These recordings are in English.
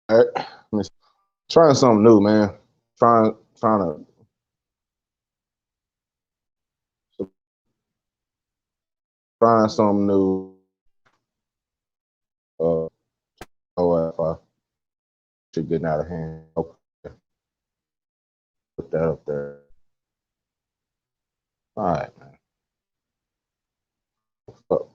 All right. Trying something new, man. Trying to trying something new. Uh, oh, if I should getting out of hand. Okay, put that up there. All right, man. Oh,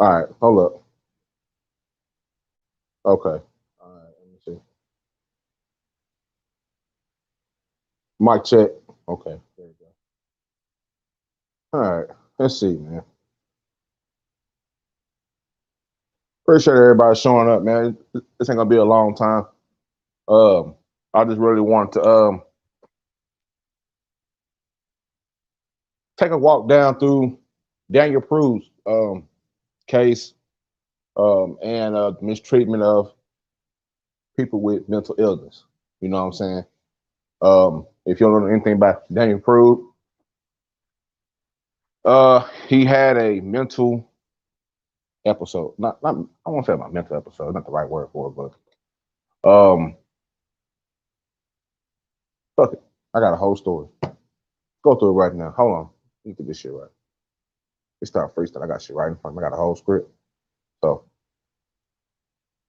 all right, hold up. Okay. All right, let me see. Mic check. Okay, there you go. All right, let's see, man. Appreciate everybody showing up, man. This ain't gonna be a long time. Um, I just really wanted to take a walk down through Daniel Prude's case and mistreatment of people with mental illness. You know what I'm saying? If you don't know anything about Daniel Prude, he had a mental episode. Not I won't say about mental episode, not the right word for it, but fuck it. I got a whole story. Go through it right now. Hold on. Let me get this shit right. We start freestyle. I got shit right in front of me. I got a whole script. So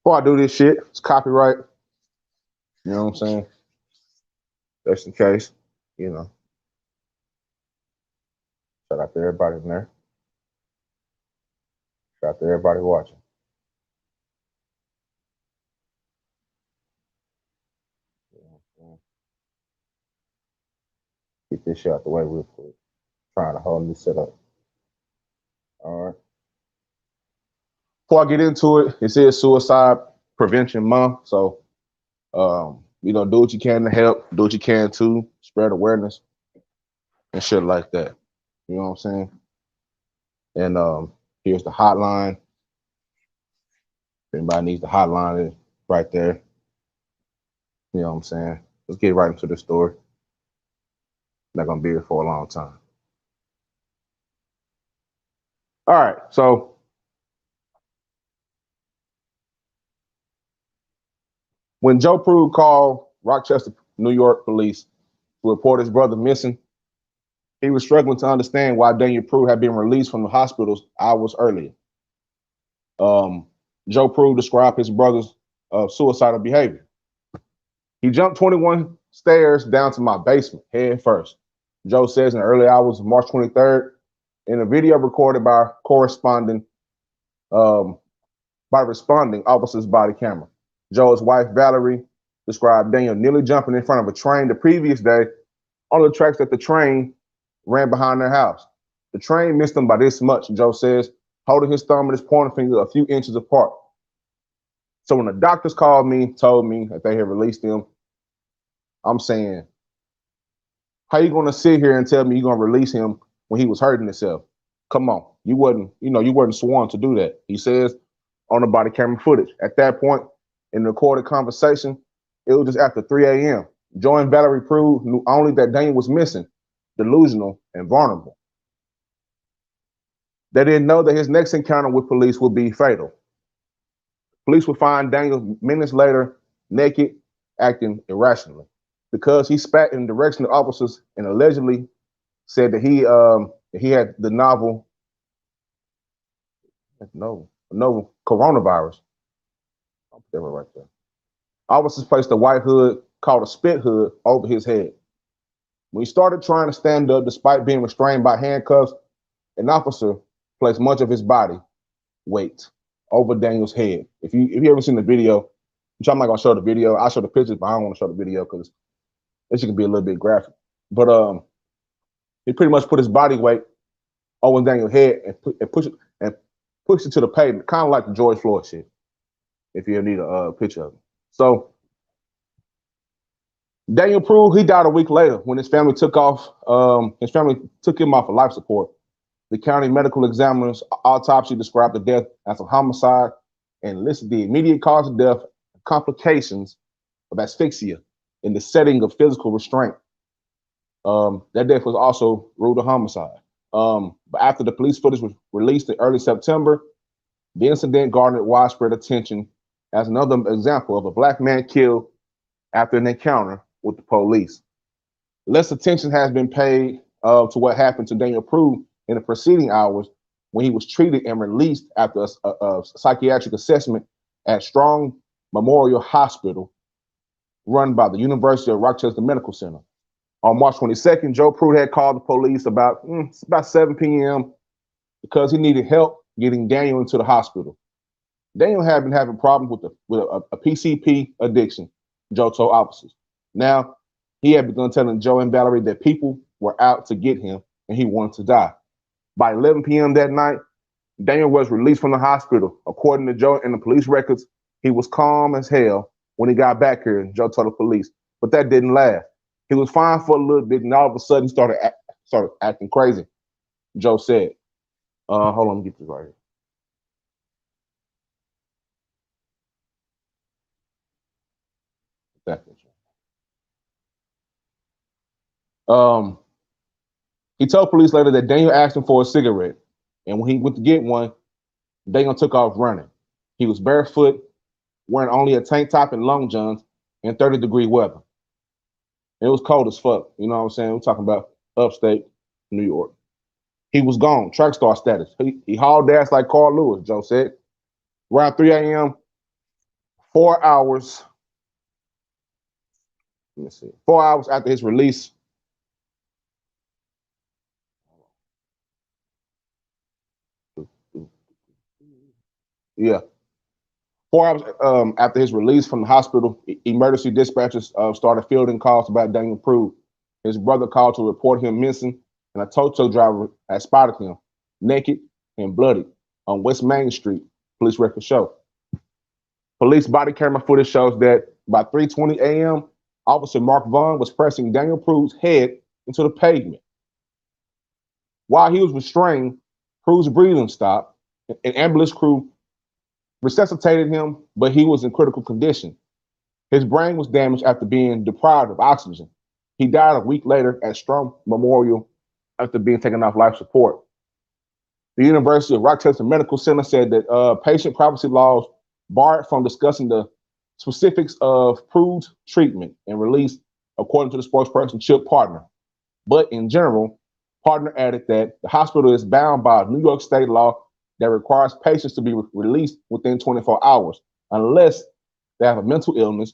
before I do this shit, it's copyright. You know what I'm saying? Just in case, you know. Shout out to everybody in there. Shout out to everybody watching. You know what I'm saying? Get this shit out the way real quick. Trying to hold this shit up. All right. Before I get into it, it says Suicide Prevention Month. So, do what you can to help, do what you can to spread awareness and shit like that. You know what I'm saying? And here's the hotline. If anybody needs the hotline, it's right there. You know what I'm saying? Let's get right into the story. Not gonna be here for a long time. All right, so when Joe Prude called Rochester, New York police to report his brother missing, he was struggling to understand why Daniel Prude had been released from the hospitals hours earlier. Um, Joe Prude described his brother's suicidal behavior. He jumped 21 stairs down to my basement head first. Joe says in the early hours of March 23rd, in a video recorded by um, responding officer's body camera. Joe's wife, Valerie, described Daniel nearly jumping in front of a train the previous day on the tracks that the train ran behind their house. The train missed him by this much, Joe says, holding his thumb and his pointer finger a few inches apart. So when the doctors called me, told me that they had released him, I'm saying, how you gonna sit here and tell me you're gonna release him when he was hurting himself? Come on, you wasn't sworn to do that. He says on the body camera footage. At that point, in the recorded conversation, it was just after 3 a.m. Joe and Valerie Prude knew only that Daniel was missing, delusional, and vulnerable. They didn't know that his next encounter with police would be fatal. Police would find Daniel minutes later, naked, acting irrationally. Because he spat in the direction of officers and allegedly said that he had the novel coronavirus. I'll put that right there. Officers placed a white hood called a spit hood over his head. When he started trying to stand up despite being restrained by handcuffs, an officer placed much of his body weight over Daniel's head. If you ever seen the video, which I'm not gonna show the video, I'll show the pictures, but I don't want to show the video because this can be a little bit graphic. But he pretty much put his body weight over Daniel's head and pushed it to the pavement, kind of like the George Floyd shit. If you need a picture of it. So Daniel Prude, he died a week later when his family took off. His family took him off of life support. The county medical examiner's autopsy described the death as a homicide and listed the immediate cause of death, complications of asphyxia in the setting of physical restraint. That death was also ruled a homicide. But after the police footage was released in early September, the incident garnered widespread attention as another example of a black man killed after an encounter with the police. Less attention has been paid to what happened to Daniel Prude in the preceding hours when he was treated and released after a psychiatric assessment at Strong Memorial Hospital run by the University of Rochester Medical Center. On March 22nd, Joe Prude had called the police about 7 p.m. because he needed help getting Daniel into the hospital. Daniel had been having problems with a PCP addiction, Joe told officers. Now, he had begun telling Joe and Valerie that people were out to get him and he wanted to die. By 11 p.m. that night, Daniel was released from the hospital. According to Joe and the police records, he was calm as hell when he got back here, Joe told the police. But that didn't last. He was fine for a little bit, and all of a sudden started acting crazy, Joe said. Hold on, let me get this right here. He told police later that Daniel asked him for a cigarette, and when he went to get one, Daniel took off running. He was barefoot, wearing only a tank top and long johns in 30-degree weather. It was cold as fuck. You know what I'm saying? We're talking about upstate New York. He was gone, track star status. He hauled ass like Carl Lewis, Joe said. Around 3 a.m., 4 hours. Let me see. 4 hours after his release. Yeah. 4 hours after his release from the hospital, emergency dispatchers started fielding calls about Daniel Prude. His brother called to report him missing, and a tow truck driver had spotted him naked and bloody on West Main Street, police records show. Police body camera footage shows that by 3:20 a.m., Officer Mark Vaughn was pressing Daniel Prude's head into the pavement. While he was restrained, Prude's breathing stopped. An ambulance crew resuscitated him, but he was in critical condition. His brain was damaged after being deprived of oxygen. He died a week later at Strong Memorial after being taken off life support. The University of Rochester Medical Center said that patient privacy laws barred from discussing the specifics of Prude's treatment and release, according to the spokesperson Chip Partner. But in general, Partner added that the hospital is bound by New York state law that requires patients to be released within 24 hours, unless they have a mental illness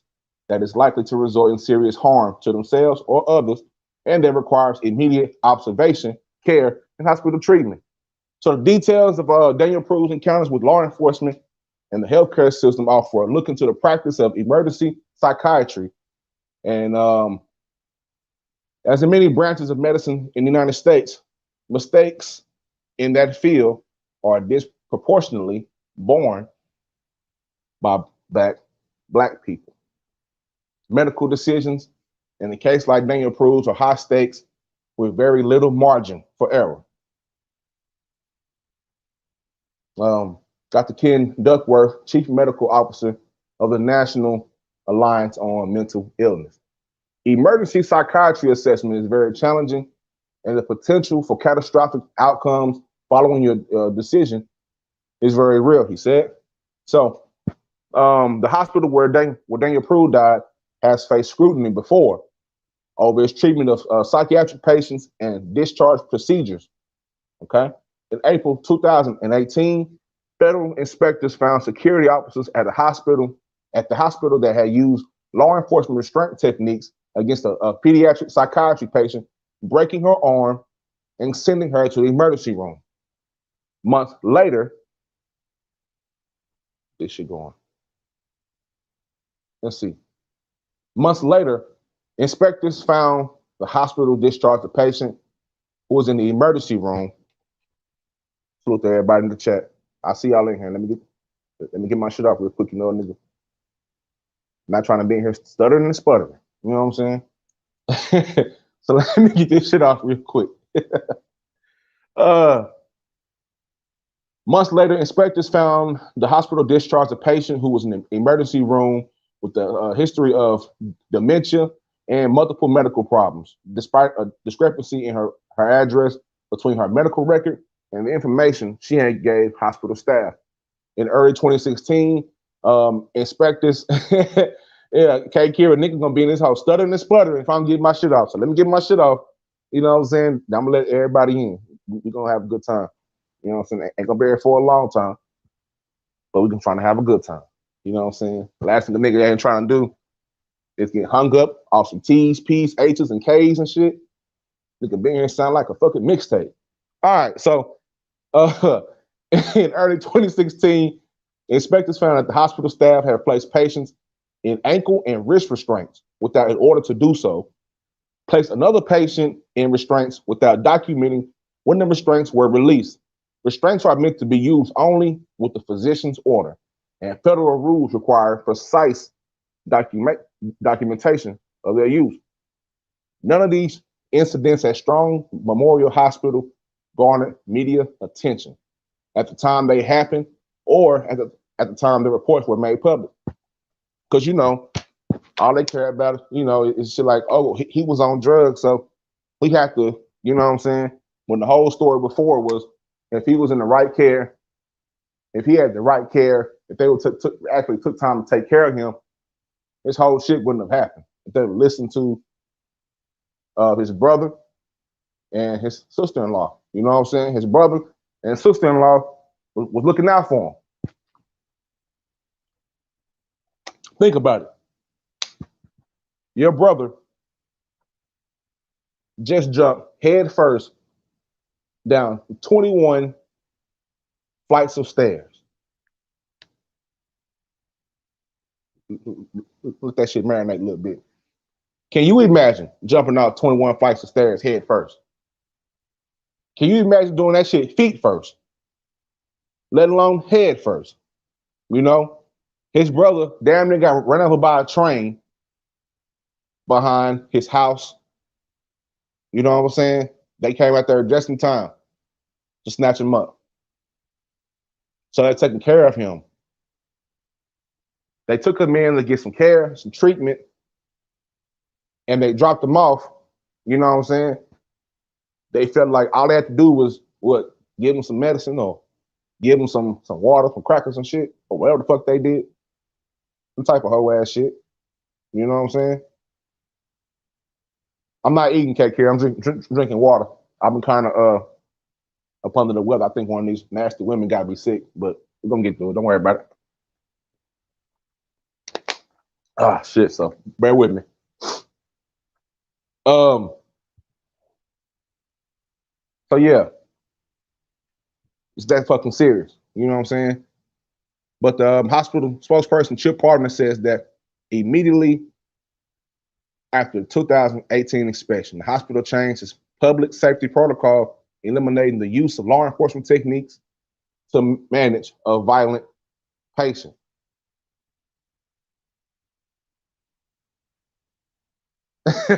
that is likely to result in serious harm to themselves or others, and that requires immediate observation, care, and hospital treatment. So the details of Daniel Prude's encounters with law enforcement and the healthcare system offer a look into the practice of emergency psychiatry. And as in many branches of medicine in the United States, mistakes in that field are disproportionately borne by black people. Medical decisions in a case like Daniel Prude's are high stakes with very little margin for error. Dr. Ken Duckworth, Chief Medical Officer of the National Alliance on Mental Illness. Emergency psychiatry assessment is very challenging, and the potential for catastrophic outcomes following your decision is very real, he said. So the hospital where Daniel Prude died has faced scrutiny before over its treatment of psychiatric patients and discharge procedures. Okay. In April 2018, federal inspectors found security officers at a hospital at the hospital that had used law enforcement restraint techniques against a pediatric psychiatry patient, breaking her arm and sending her to the emergency room. Months later, this shit going. Let's see. Months later, inspectors found the hospital discharged the patient who was in the emergency room. Salute to everybody in the chat. I see y'all in here. Let me get my shit off real quick, you know, nigga. Not trying to be in here stuttering and sputtering. You know what I'm saying? So let me get this shit off real quick. Months later, inspectors found the hospital discharged a patient who was in the emergency room with a history of dementia and multiple medical problems, despite a discrepancy in her address between her medical record and the information she had gave hospital staff. In early 2016, inspectors, yeah, K. Kira, nigga gonna be in this house stuttering and sputtering if I'm getting my shit off. So let me get my shit off. You know what I'm saying? I'm gonna let everybody in. We're gonna have a good time. You know what I'm saying? Ain't gonna be here for a long time, but we can try to have a good time. You know what I'm saying? The last thing the nigga ain't trying to do is get hung up off some T's, P's, H's, and K's and shit. Nigga be here and sound like a fucking mixtape. All right, so in early 2016, inspectors found that the hospital staff had placed patients in ankle and wrist restraints without in order to do so, placed another patient in restraints without documenting when the restraints were released. Restraints are meant to be used only with the physician's order, and federal rules require precise documentation of their use. None of these incidents at Strong Memorial Hospital garnered media attention at the time they happened or at the time the reports were made public. Because, you know, all they care about, you know, is shit like, oh, he was on drugs, so we have to, you know what I'm saying? When the whole story before was if he was in the right care, if he had the right care, if they would actually took time to take care of him, this whole shit wouldn't have happened. If they would listen to his brother and his sister-in-law, you know what I'm saying? His brother and sister-in-law was looking out for him. Think about it. Your brother just jumped head first down 21 flights of stairs. Let that shit marinate a little bit. Can you imagine jumping out 21 flights of stairs head first? Can you imagine doing that shit feet first? Let alone head first? You know? His brother damn near got run over by a train behind his house. You know what I'm saying? They came out there just in time to snatch him up. So they're taking care of him. They took him in to get some care, some treatment, and they dropped him off. You know what I'm saying? They felt like all they had to do was what? Give him some medicine or give him some water, some crackers and shit, or whatever the fuck they did. Some type of hoe ass shit. You know what I'm saying? I'm not eating cake here. I'm drinking water. I've been kind of up under the weather. I think one of these nasty women got me sick, but we're gonna get through it. Don't worry about it. Ah, shit. So bear with me. So yeah, it's that fucking serious. You know what I'm saying? But the hospital spokesperson Chip Partner says that immediately after the 2018 inspection, the hospital changed its public safety protocol, eliminating the use of law enforcement techniques to manage a violent patient. You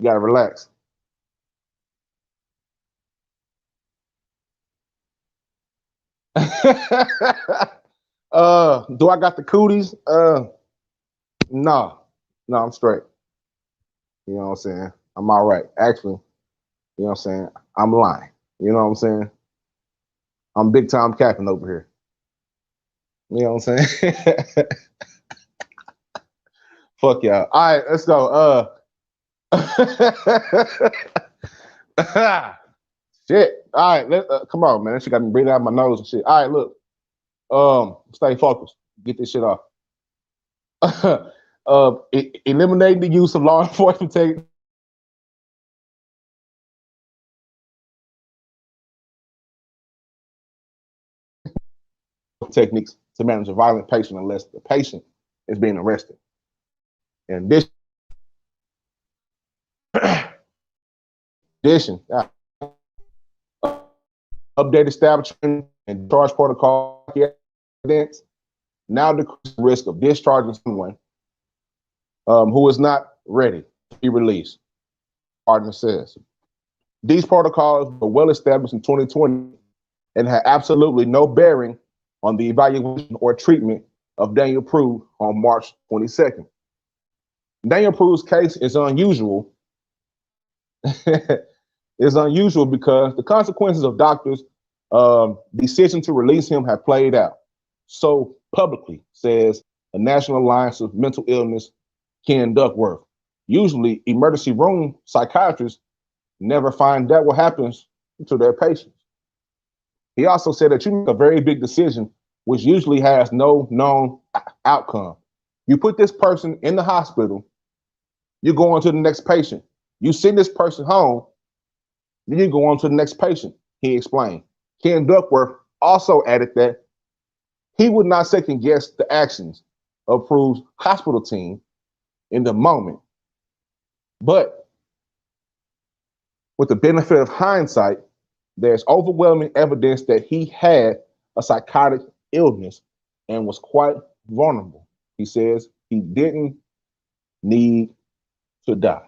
gotta relax. Do I got the cooties? No, I'm straight. You know what I'm saying? I'm all right. Actually, you know what I'm saying? I'm lying. You know what I'm saying? I'm big time capping over here. You know what I'm saying? Fuck y'all. All right, let's go. Shit. All right, come on, man. That shit got me breathing out my nose and shit. All right, look. Stay focused. Get this shit off. Eliminating the use of law enforcement techniques to manage a violent patient unless the patient is being arrested. In addition, updated establishment and discharge protocol evidence now decrease the risk of discharging someone who is not ready to be released. Pardon says. These protocols were well established in 2020 and had absolutely no bearing on the evaluation or treatment of Daniel Prude on March 22nd. Daniel Prude's case is unusual. It's unusual because the consequences of doctors' decision to release him have played out so publicly, says the National Alliance of Mental Illness, Ken Duckworth. Usually, emergency room psychiatrists never find out what happens to their patients. He also said that you make a very big decision, which usually has no known outcome. You put this person in the hospital, you go on to the next patient. You send this person home, then you go on to the next patient, he explained. Ken Duckworth also added that he would not second guess the actions of Prude's hospital team in the moment. But with the benefit of hindsight, there's overwhelming evidence that he had a psychotic illness and was quite vulnerable. He says he didn't need to die.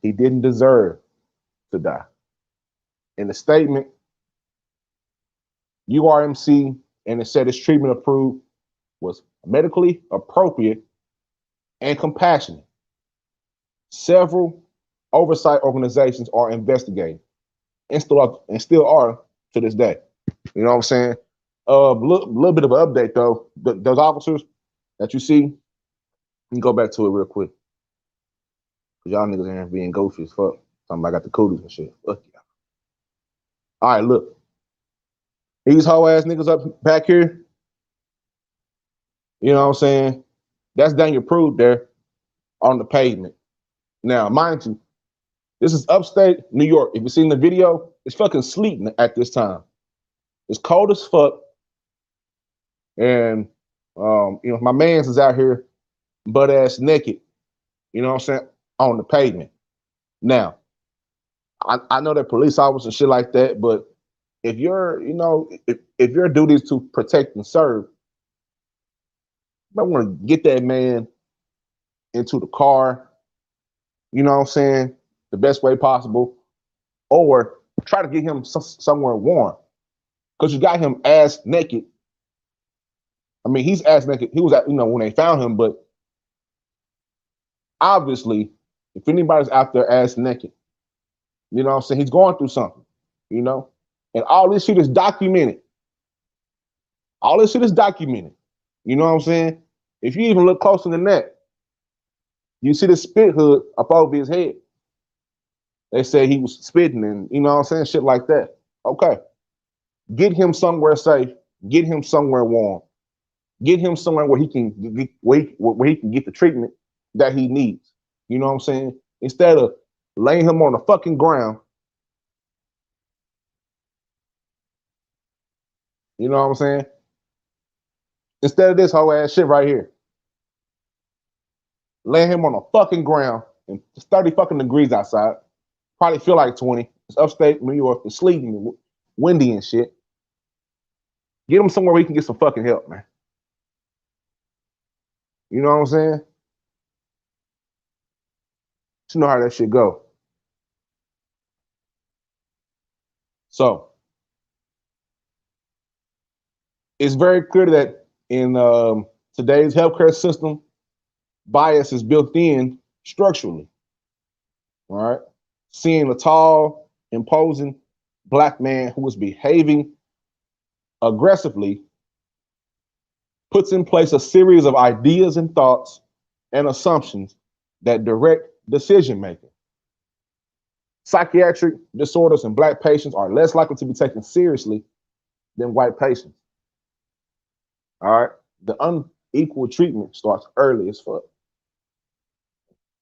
He didn't deserve to die. In the statement, URMC and it said his treatment of Prude was medically appropriate and compassionate. Several oversight organizations are investigating and still are to this day. You know what I'm saying? Little bit of an update though. Those officers that you see, you can go back to it real quick. Cause y'all niggas ain't being goofy as fuck. Talking about I got the cooties and shit. Fuck yeah. All right, look. These hoe ass niggas up back here. You know what I'm saying? That's Daniel Prude there on the pavement. Now, mind you, this is upstate New York. If you've seen the video, it's fucking sleeting at this time. It's cold as fuck. And my man's is out here butt ass naked, you know what I'm saying, on the pavement. Now, I know that police officers and shit like that, but if you're, if your duty is to protect and serve, you might want to get that man into the car, you know what I'm saying, the best way possible, or try to get him somewhere warm. Because you got him ass naked. I mean, he's ass naked. He was at, when they found him, but obviously, if anybody's out there ass naked, you know what I'm saying, he's going through something, and all this shit is documented. All this shit is documented. You know what I'm saying? If you even look closer than that, you see the spit hood up over his head. They say he was spitting and, you know what I'm saying, shit like that. Okay. Get him somewhere safe. Get him somewhere warm. Get him somewhere where he can get the treatment that he needs. You know what I'm saying? Instead of laying him on the fucking ground. You know what I'm saying? Instead of this whole ass shit right here. Laying him on the fucking ground and it's 30 fucking degrees outside. Probably feel like 20. It's upstate New York. It's sleeting, windy and shit. Get him somewhere where he can get some fucking help, man. You know what I'm saying? You know how that shit go. So it's very clear that in today's healthcare system, bias is built in structurally. All right. Seeing a tall, imposing black man who is behaving aggressively puts in place a series of ideas and thoughts and assumptions that direct decision making. Psychiatric disorders in black patients are less likely to be taken seriously than white patients. All right. Equal treatment starts early as fuck.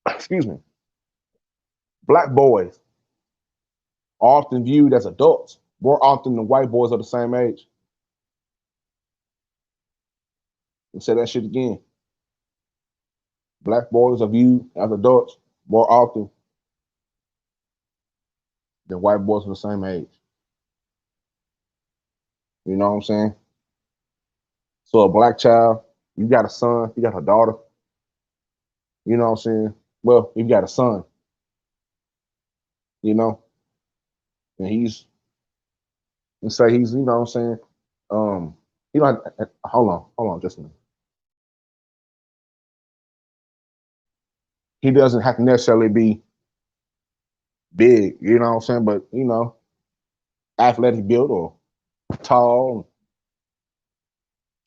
Excuse me. Black boys are often viewed as adults more often than white boys of the same age. And say that shit again. Black boys are viewed as adults more often than white boys of the same age. You know what I'm saying? So a black child, you got a son, you got a daughter. You know what I'm saying? Well, you got a son, you know, and and say he's, you know what I'm saying? You know, hold on, just a minute. He doesn't have to necessarily be big, you know what I'm saying? But, you know, athletic build or tall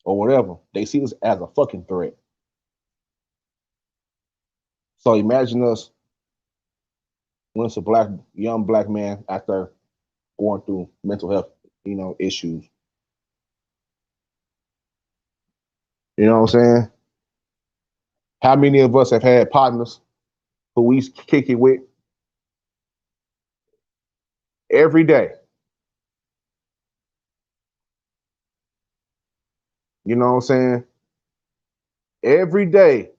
or whatever. They see this as a fucking threat. So imagine us when it's a young black man after going through mental health, you know, issues. You know what I'm saying? How many of us have had partners who we kick it with every day? You know what I'm saying? Every day.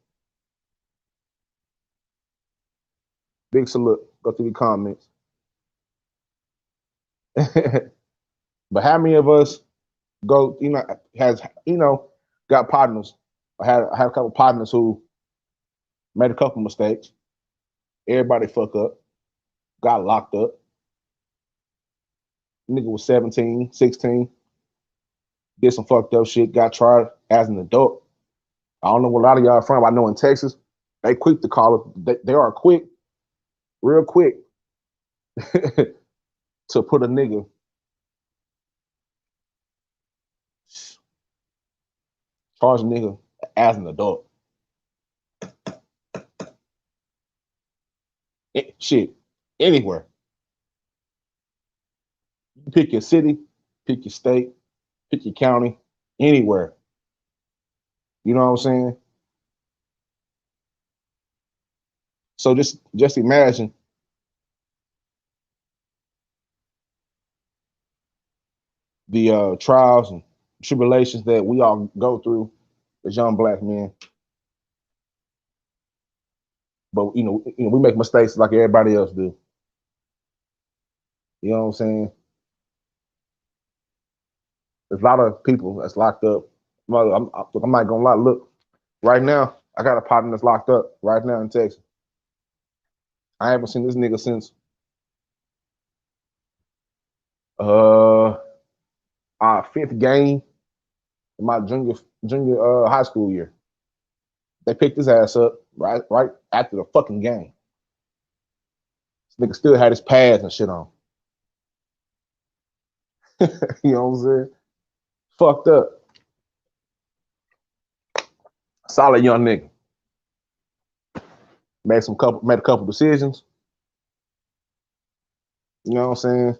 Big salute. Go through the comments. But how many of us go, you know, has, you know, got partners, had a couple partners who made a couple mistakes. Everybody fuck up, got locked up. Nigga was 17, 16, did some fucked up shit, got tried as an adult. I don't know where a lot of y'all are from. I know in Texas, they quick to call it. They are quick, real quick, to put a nigga, charge a nigga as an adult. Shit, anywhere. You pick your city, pick your state, pick your county, anywhere. You know what I'm saying? So just imagine the trials and tribulations that we all go through as young black men. But we make mistakes like everybody else do. You know what I'm saying? There's a lot of people that's locked up. I'm not gonna lie. Look, right now, I got a partner that's locked up right now in Texas. I haven't seen this nigga since uh our fifth game in my junior high school year. They picked his ass up right after the fucking game. This nigga still had his pads and shit on. You know what I'm saying? Fucked up. Solid young nigga. Made a couple decisions. You know what I'm saying?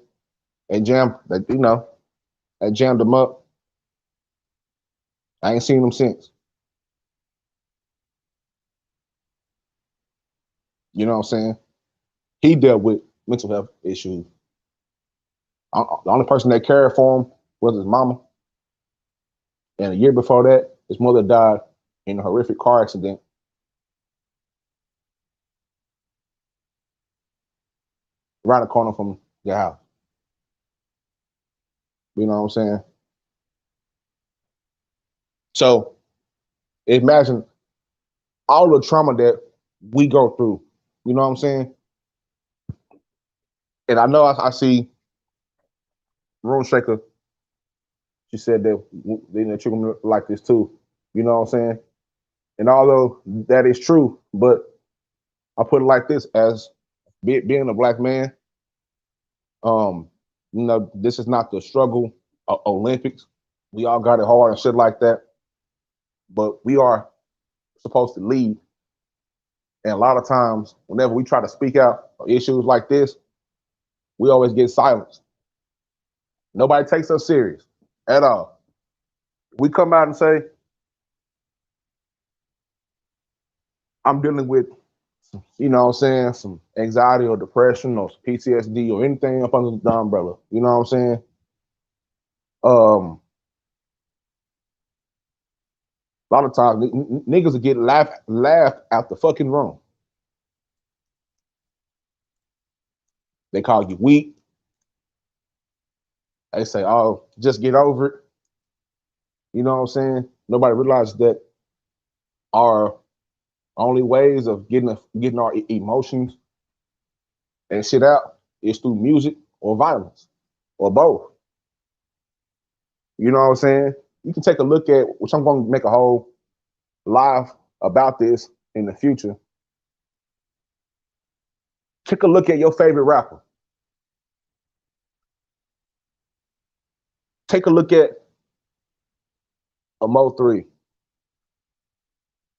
They jammed him up. I ain't seen him since. You know what I'm saying? He dealt with mental health issues. The only person that cared for him was his mama. And a year before that, his mother died in a horrific car accident around the corner from the house. You know what I'm saying? So imagine all the trauma that we go through. You know what I'm saying? And I know I see Room Shaker. She said that they treat me like this too. You know what I'm saying? And although that is true, but I put it like this: as being a black man, um, this is not the struggle Olympics. We all got it hard and shit like that, but we are supposed to lead. And a lot of times, whenever we try to speak out on issues like this, we always get silenced. Nobody takes us serious at all. We come out and say, I'm dealing with, you know what I'm saying, some anxiety or depression or PTSD or anything up under the umbrella. You know what I'm saying? Um, a lot of times niggas will get laughed out the fucking room. They call you weak. They say, "Oh, just get over it." You know what I'm saying? Nobody realizes that our only ways of getting our emotions and shit out is through music or violence or both. You know what I'm saying? You can take a look at, which I'm going to make a whole live about this in the future. Take a look at your favorite rapper. Take a look at a Mo3,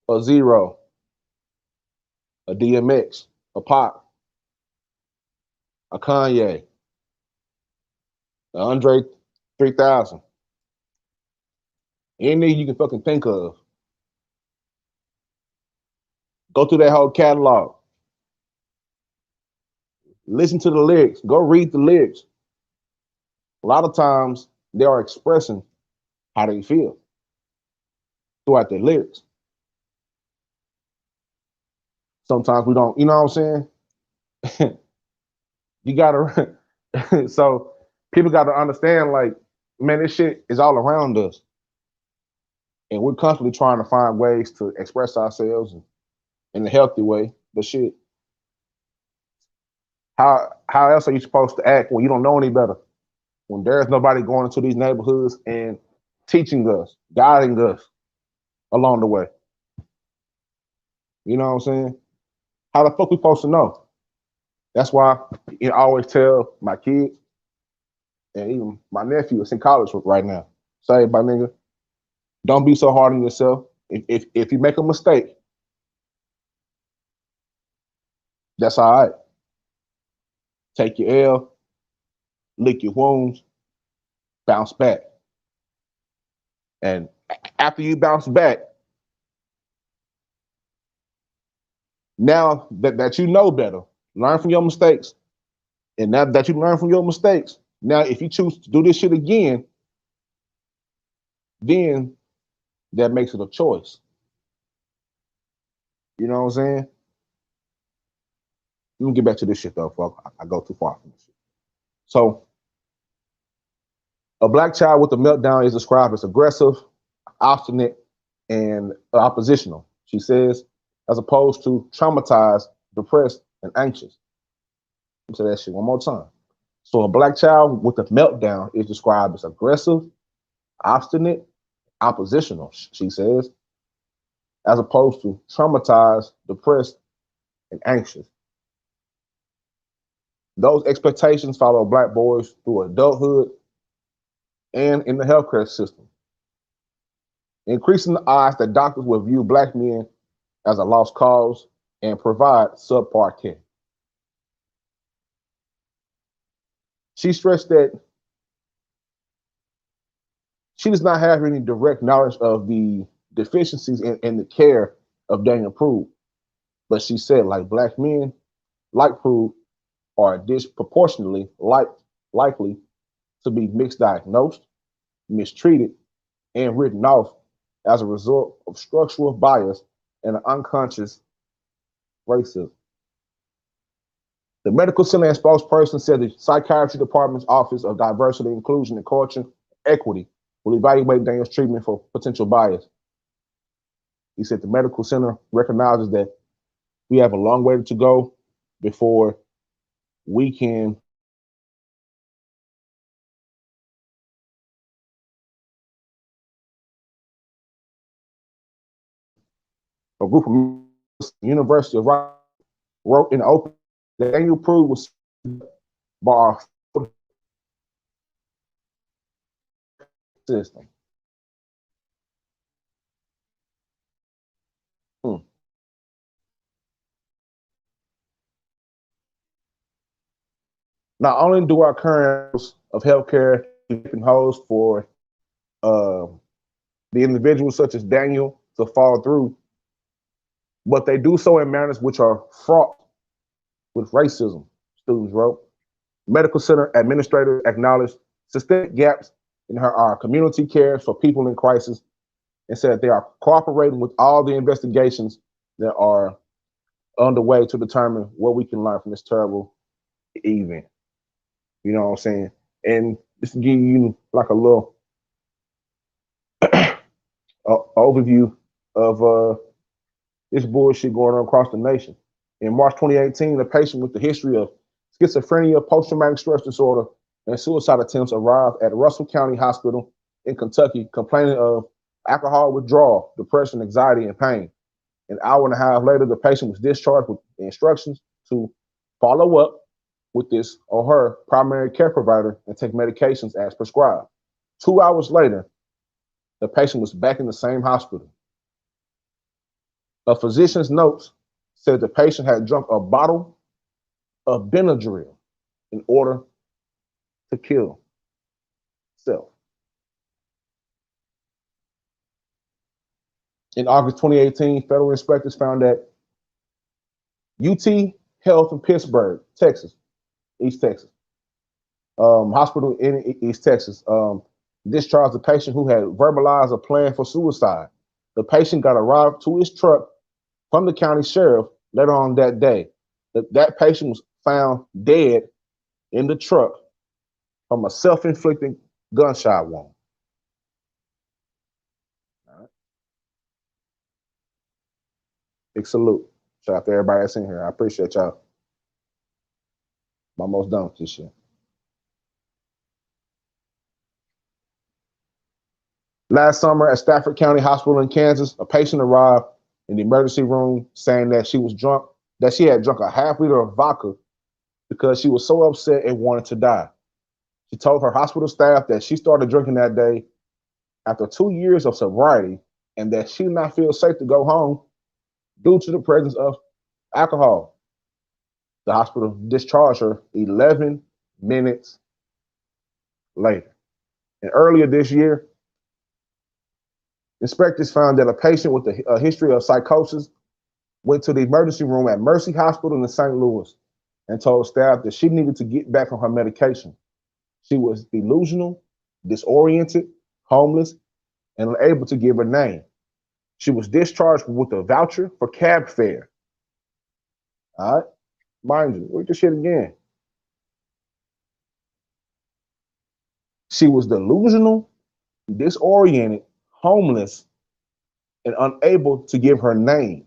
a Zero, a DMX, a Pop, a Kanye, a Andre 3000. Any you can fucking think of. Go through that whole catalog. Listen to the lyrics. Go read the lyrics. A lot of times they are expressing how they feel throughout their lyrics. Sometimes we don't, you know what I'm saying? You gotta, so people gotta understand, like, man, this shit is all around us. And we're constantly trying to find ways to express ourselves in a healthy way. But shit, how else are you supposed to act when you don't know any better? When there's nobody going into these neighborhoods and teaching us, guiding us along the way. You know what I'm saying? How the fuck we supposed to know? That's why I always tell my kids and even my nephew is in college right now. Say, my nigga, don't be so hard on yourself. If you make a mistake, that's all right. Take your L, lick your wounds, bounce back. And after you bounce back, now that you know better, learn from your mistakes. And now that you learn from your mistakes, now if you choose to do this shit again, then that makes it a choice. You know what I'm saying? Let me get back to this shit though, fuck. I go too far from this shit. So, a black child with a meltdown is described as aggressive, obstinate, and oppositional, she says, as opposed to traumatized, depressed, and anxious. Let me say that shit one more time. So, a black child with a meltdown is described as aggressive, obstinate, oppositional, she says, as opposed to traumatized, depressed, and anxious. Those expectations follow black boys through adulthood and in the healthcare system, increasing the odds that doctors will view black men as a lost cause and provide subpar care. She stressed that she does not have any direct knowledge of the deficiencies in the care of Daniel Prude, but she said, like, black men, like Prude, are disproportionately likely to be misdiagnosed, mistreated, and written off as a result of structural bias and unconscious racism. The medical center and spokesperson said the psychiatry department's Office of Diversity, Inclusion, and Culture Equity will evaluate Daniel's treatment for potential bias. He said the medical center recognizes that we have a long way to go before we can a group of University of Rock wrote in open that Daniel Prude was by our system. Hmm. Not only do our current of healthcare holes for uh, the individuals such as Daniel to fall through, but they do so in manners which are fraught with racism, students wrote. Medical center administrators acknowledged systemic gaps in our community care for people in crisis and said they are cooperating with all the investigations that are underway to determine what we can learn from this terrible event. You know what I'm saying? And just to give you like a little overview of this bullshit going on across the nation. In March 2018, a patient with the history of schizophrenia, post-traumatic stress disorder, and suicide attempts arrived at Russell County Hospital in Kentucky complaining of alcohol withdrawal, depression, anxiety, and pain. An hour and a half later, the patient was discharged with instructions to follow up with this or her primary care provider and take medications as prescribed. 2 hours later, the patient was back in the same hospital. A physician's notes said the patient had drunk a bottle of Benadryl in order to kill self. In August 2018, federal inspectors found that UT Health in Pittsburgh, Texas, East Texas, hospital in East Texas, discharged a patient who had verbalized a plan for suicide. The patient got a ride to his truck from the county sheriff later on that day. That patient was found dead in the truck from a self-inflicted gunshot wound. All right. Big salute. Shout out to everybody that's in here. I appreciate y'all. I'm almost done with this shit. Last summer at Stafford County Hospital in Kansas, a patient arrived in the emergency room saying that she was drunk, that she had drunk a half liter of vodka because she was so upset and wanted to die. She told her hospital staff that she started drinking that day after 2 years of sobriety and that she did not feel safe to go home due to the presence of alcohol. The hospital discharged her 11 minutes later. And earlier this year, inspectors found that a patient with a history of psychosis went to the emergency room at Mercy Hospital in St. Louis and told staff that she needed to get back on her medication. She was delusional, disoriented, homeless, and unable to give her name. She was discharged with a voucher for cab fare. All right? Mind you, read this shit again. She was delusional, disoriented, homeless, and unable to give her name.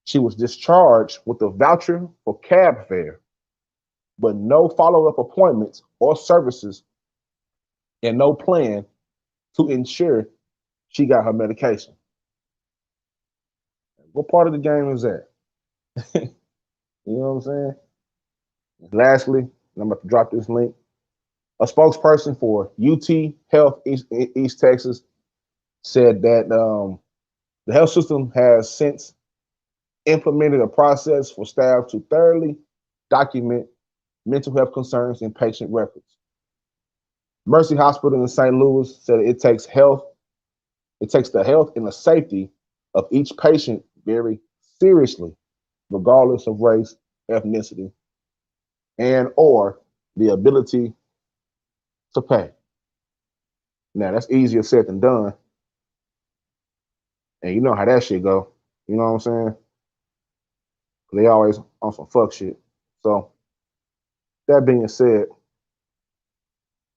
She was discharged with a voucher for cab fare, but no follow-up appointments or services and no plan to ensure she got her medication. What part of the game is that? You know what I'm saying? Lastly, I'm about to drop this link. A spokesperson for UT Health East Texas said that the health system has since implemented a process for staff to thoroughly document mental health concerns in patient records. Mercy Hospital in St. Louis said it takes the health and the safety of each patient very seriously, regardless of race, ethnicity, and or the ability to pay. Now that's easier said than done. And you know how that shit go. You know what I'm saying? They always on some fuck shit. So that being said,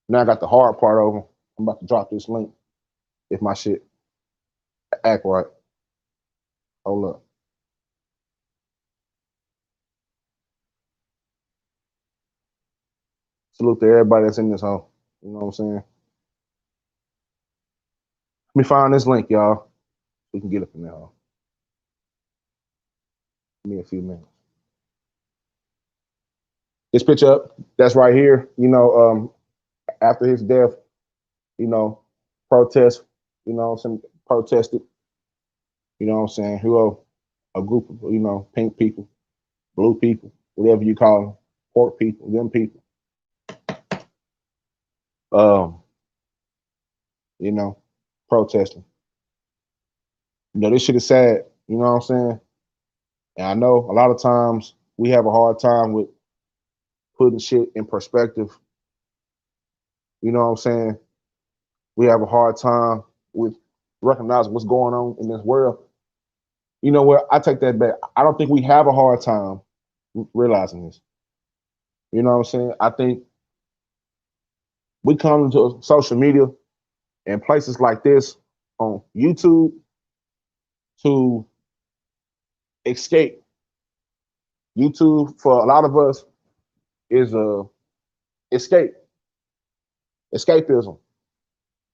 now I got the hard part over. I'm about to drop this link if my shit act right. Hold up. Salute to everybody that's in this hole. You know what I'm saying? Let me find this link, y'all. We can get up in there. Give me a few minutes. This picture up, that's right here. You know, after his death, you know, protest, you know, some protested, you know what I'm saying, who a group of, you know, pink people, blue people, whatever you call them, pork people, them people. You know, protesting. You know, this shit is sad. You know what I'm saying? And I know a lot of times we have a hard time with putting shit in perspective. You know what I'm saying? We have a hard time with recognizing what's going on in this world. You know what? I take that back. I don't think we have a hard time realizing this. You know what I'm saying? I think we come to social media and places like this on YouTube to escape. YouTube for a lot of us is a escape, escapism.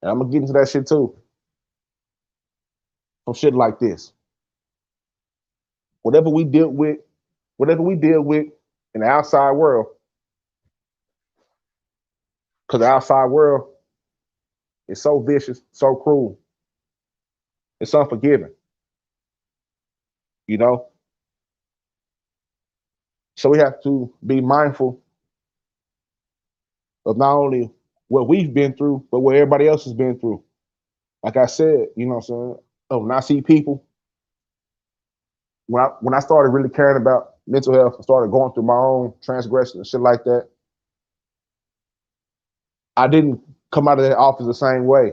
And I'm gonna get into that shit too. Some shit like this. Whatever we deal with, whatever we deal with in the outside world, because the outside world is so vicious, so cruel, it's unforgiving, you know? So we have to be mindful of not only what we've been through, but what everybody else has been through. Like I said, you know what I'm saying? Oh, when I see people, when I started really caring about mental health, I started going through my own transgression and shit like that. I didn't come out of that office the same way.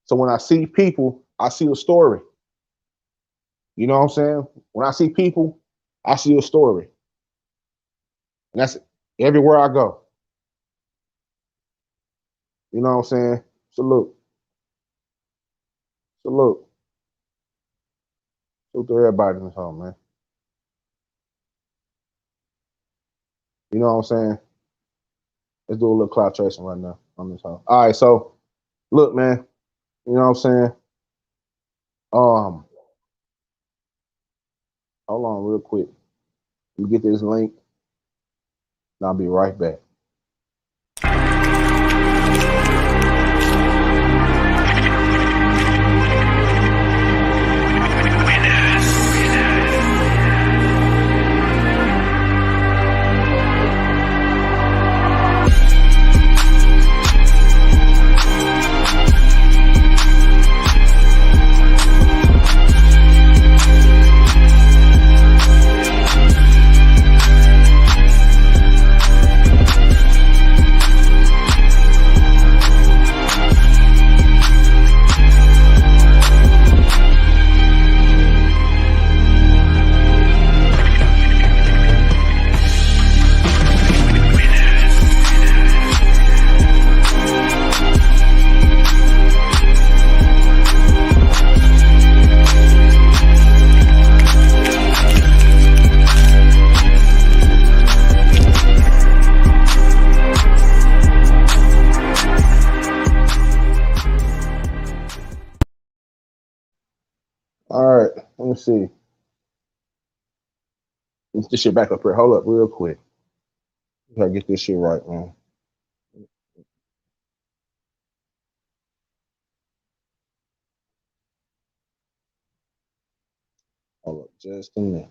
So when I see people, I see a story. You know what I'm saying? When I see people, I see a story. And that's everywhere I go. You know what I'm saying? Salute. Salute. Salute to everybody in this home, man. You know what I'm saying? Let's do a little cloud tracing right now on this home. All right, so look, man, you know what I'm saying? Um, Hold on real quick. Let me get this link, and I'll be right back. All right, let me see. Let's get this shit back up here. Hold up real quick. Gotta get this shit right, man. Hold up just a minute.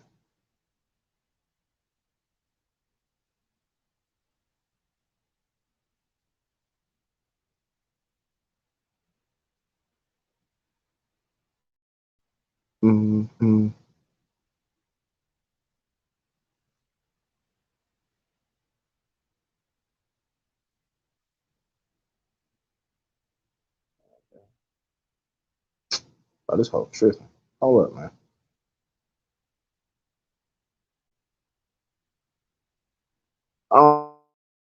Mm-hmm. Oh, this whole tripping. Hold up, man. I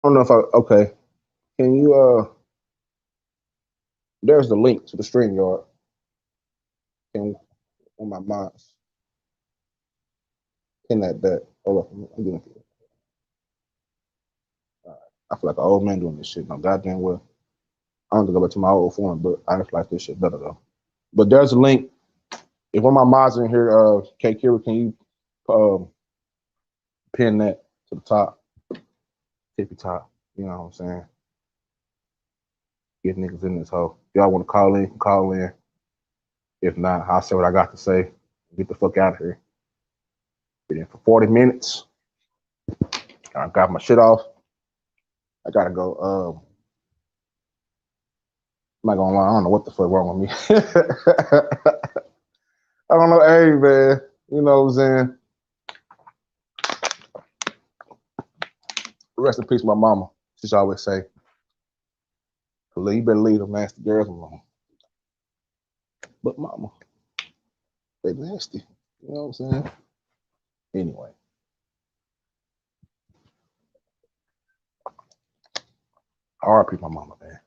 don't know if I okay. Can you there's the link to the stream yard. Can on my mods. Pin that back. Hold up. I'm doing it. All right. I feel like an old man doing this shit. No goddamn well. I don't have to go back to my old form, but I just like this shit better though. But there's a link. If one of my mods in here, K Kira, can you pin that to the top? Tippy top. You know what I'm saying? Get niggas in this hole. If y'all want to call in, call in. If not, I'll say what I got to say. Get the fuck out of here. Been in for 40 minutes. I got my shit off. I gotta go. I'm not gonna lie, I don't know what the fuck wrong with me. I don't know. Hey man, You know what I'm saying? Rest in peace, my mama. She's always say, you better leave them nasty girls alone. But mama, they nasty. You know what I'm saying? Anyway. R.I.P. my mama, man.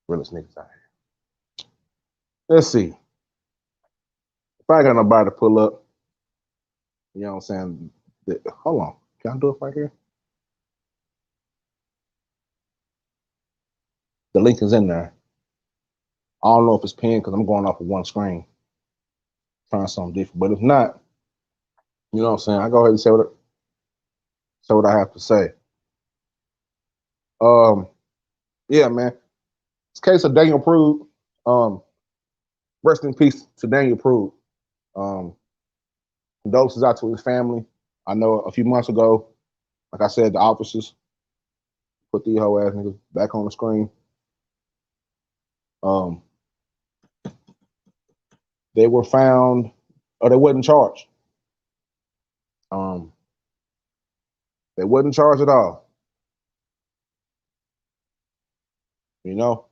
Realest niggas out here. Let's see. If I ain't got nobody to pull up, you know what I'm saying? Hold on. Can I do it right here? The link is in there. I don't know if it's pinned because I'm going off of one screen. Trying something different. But if not, you know what I'm saying? I go ahead and say what I have to say. Yeah, man. It's case of Daniel Prude. Rest in peace to Daniel Prude. Condolences out to his family. I know a few months ago, like I said, the officers put these whole ass niggas back on the screen. They were found, or they wasn't charged. They wasn't charged at all. You know,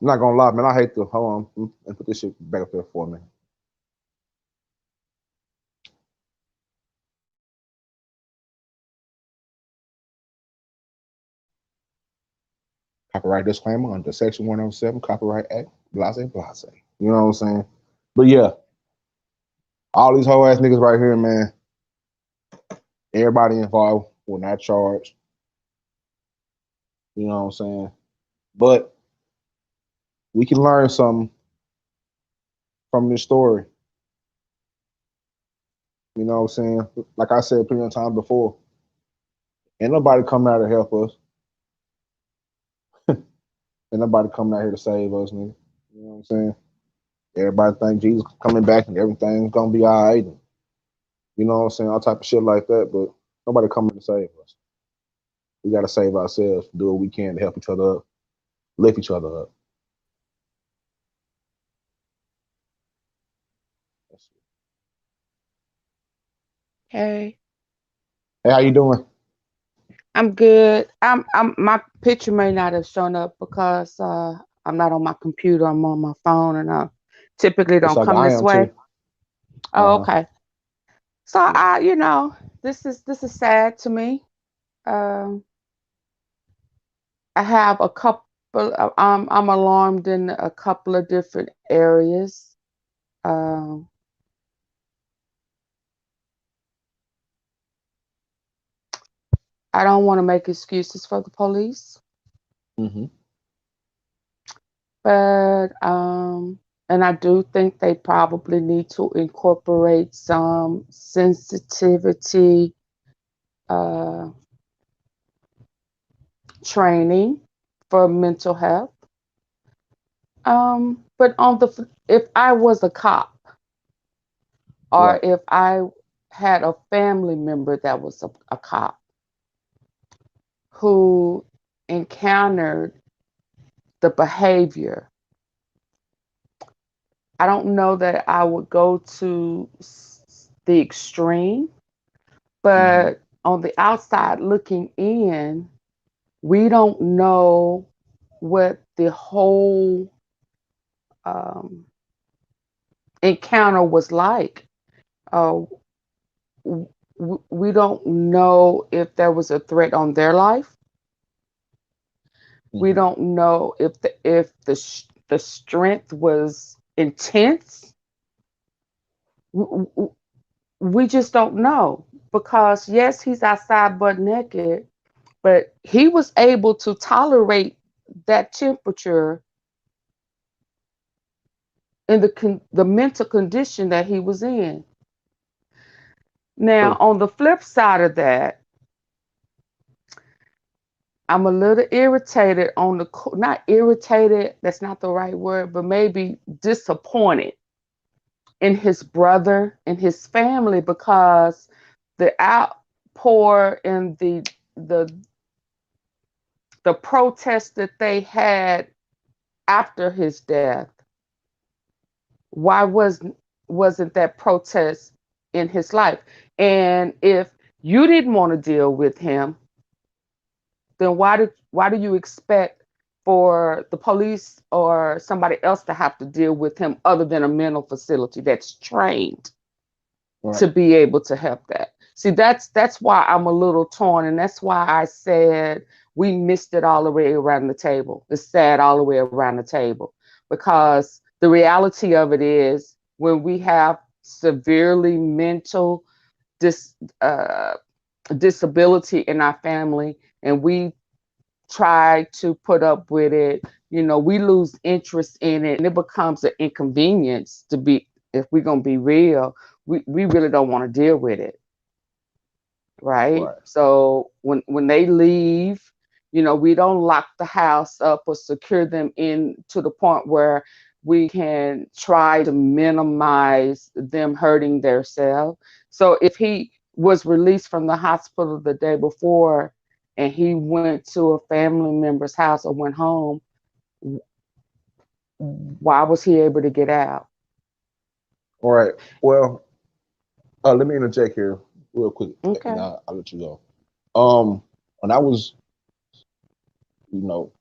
I'm not gonna lie, man. I hate to hold on and put this shit back up there for a minute. Copyright disclaimer under Section 107, Copyright Act, blase, blase. You know what I'm saying? But yeah, all these whole ass niggas right here, man. Everybody involved were not charged. You know what I'm saying? But we can learn something from this story. You know what I'm saying? Like I said plenty of times before, ain't nobody coming out to help us. Ain't nobody coming out here to save us, nigga. You know what I'm saying? Everybody think Jesus coming back and everything's gonna be all right. You know what I'm saying? All type of shit like that, but nobody coming to save us. We gotta save ourselves, do what we can to help each other up, lift each other up. Hey, Hey, how you doing? I'm good. My picture may not have shown up because I'm not on my computer. I'm on my phone, and I typically It's don't like come I this am way. too. Oh, Uh-huh. okay. So Yeah. this is sad to me. Um, I have a couple. I'm alarmed in a couple of different areas. Um, I don't want to make excuses for the police, Mm-hmm. but and I do think they probably need to incorporate some sensitivity uh, training for mental health. But if I was a cop, or Right. if I had a family member that was a cop who encountered the behavior, I don't know that I would go to the extreme, Mm-hmm. but on the outside looking in, we don't know what the whole um, encounter was like. Uh, we don't know if there was a threat on their life. We Mm-hmm. don't know if the strength was intense. We just don't know because yes, he's outside butt naked, but he was able to tolerate that temperature in the mental condition that he was in. Now, True. on the flip side of that, I'm a little irritated on not irritated, that's not the right word, but maybe disappointed in his brother and his family because the outpour and the the protest that they had after his death, why was wasn't that protest in his life. And if you didn't want to deal with him, then why do you expect for the police or somebody else to have to deal with him other than a mental facility that's trained Right. to be able to help that? See, that's why I'm a little torn, and that's why I said we missed it all the way around the table. It's sad all the way around the table, because the reality of it is when we have severely mental dis, uh, disability in our family, and we try to put up with it, we lose interest in it, and it becomes an inconvenience to be, if we're going to be real, we really don't want to deal with it, right? Right. So when they leave, we don't lock the house up or secure them in to the point where we can try to minimize them hurting themselves. So if he was released from the hospital the day before and he went to a family member's house or went home, why was he able to get out? All right. Well, let me interject here real quick, and Okay. I'll let you go. When I was, you know,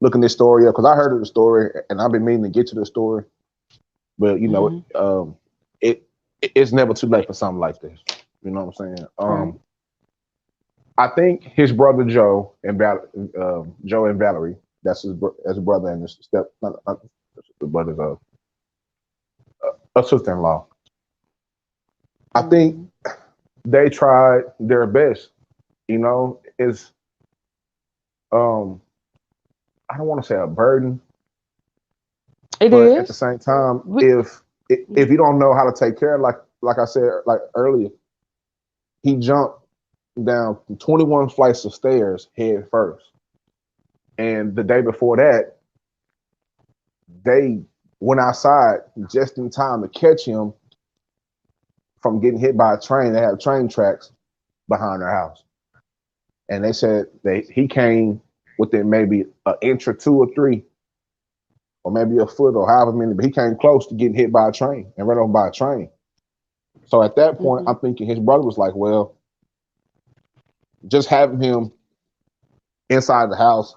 looking this story up, because I heard of the story, and I've been meaning to get to the story, but Hmm. it it's never too late for something like this. You know what I'm saying? Right. I think his brother Joe and Valerie, that's his brother and his not the brother's a sister-in-law. I think Hmm. they tried their best. It's um I don't want to say a burden, It but at the is. same time, We, if you don't know how to take care, like I said like earlier, he jumped down 21 flights of stairs head first, and the day before that, they went outside just in time to catch him from getting hit by a train. They had train tracks behind their house, and they said he came within maybe an inch or two or three, or maybe a foot or however many, but he came close to getting hit by a train and run over by a train. So at that point, hmm I'm thinking his brother was like, well, just having him inside the house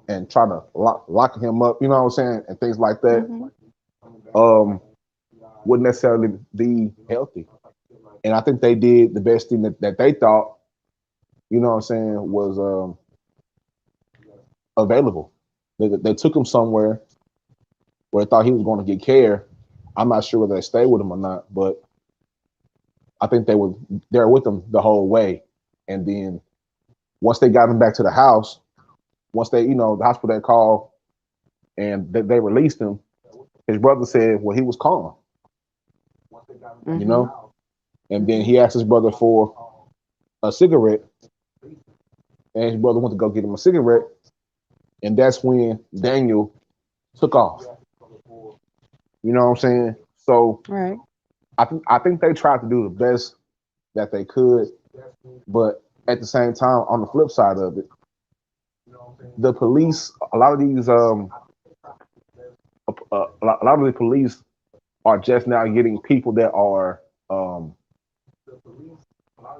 and trying to lock him up, you know what I'm saying, and things like that, hmm um, wouldn't necessarily be healthy. And I think they did the best thing that they thought, you know what I'm saying, was available. They took him somewhere where they thought he was going to get care. I'm not sure whether they stayed with him or not, but I think they were there with him the whole way. And then once they got him back to the house, once the hospital they called and they released him, his brother said, well, he was calm, you hmm know? And then he asked his brother for a cigarette, and his brother went to go get him a cigarette. And that's when Daniel took off. You know what I'm saying? So Right. I think they tried to do the best that they could, but at the same time, on the flip side of it, the police, a lot of the police are just now getting people that are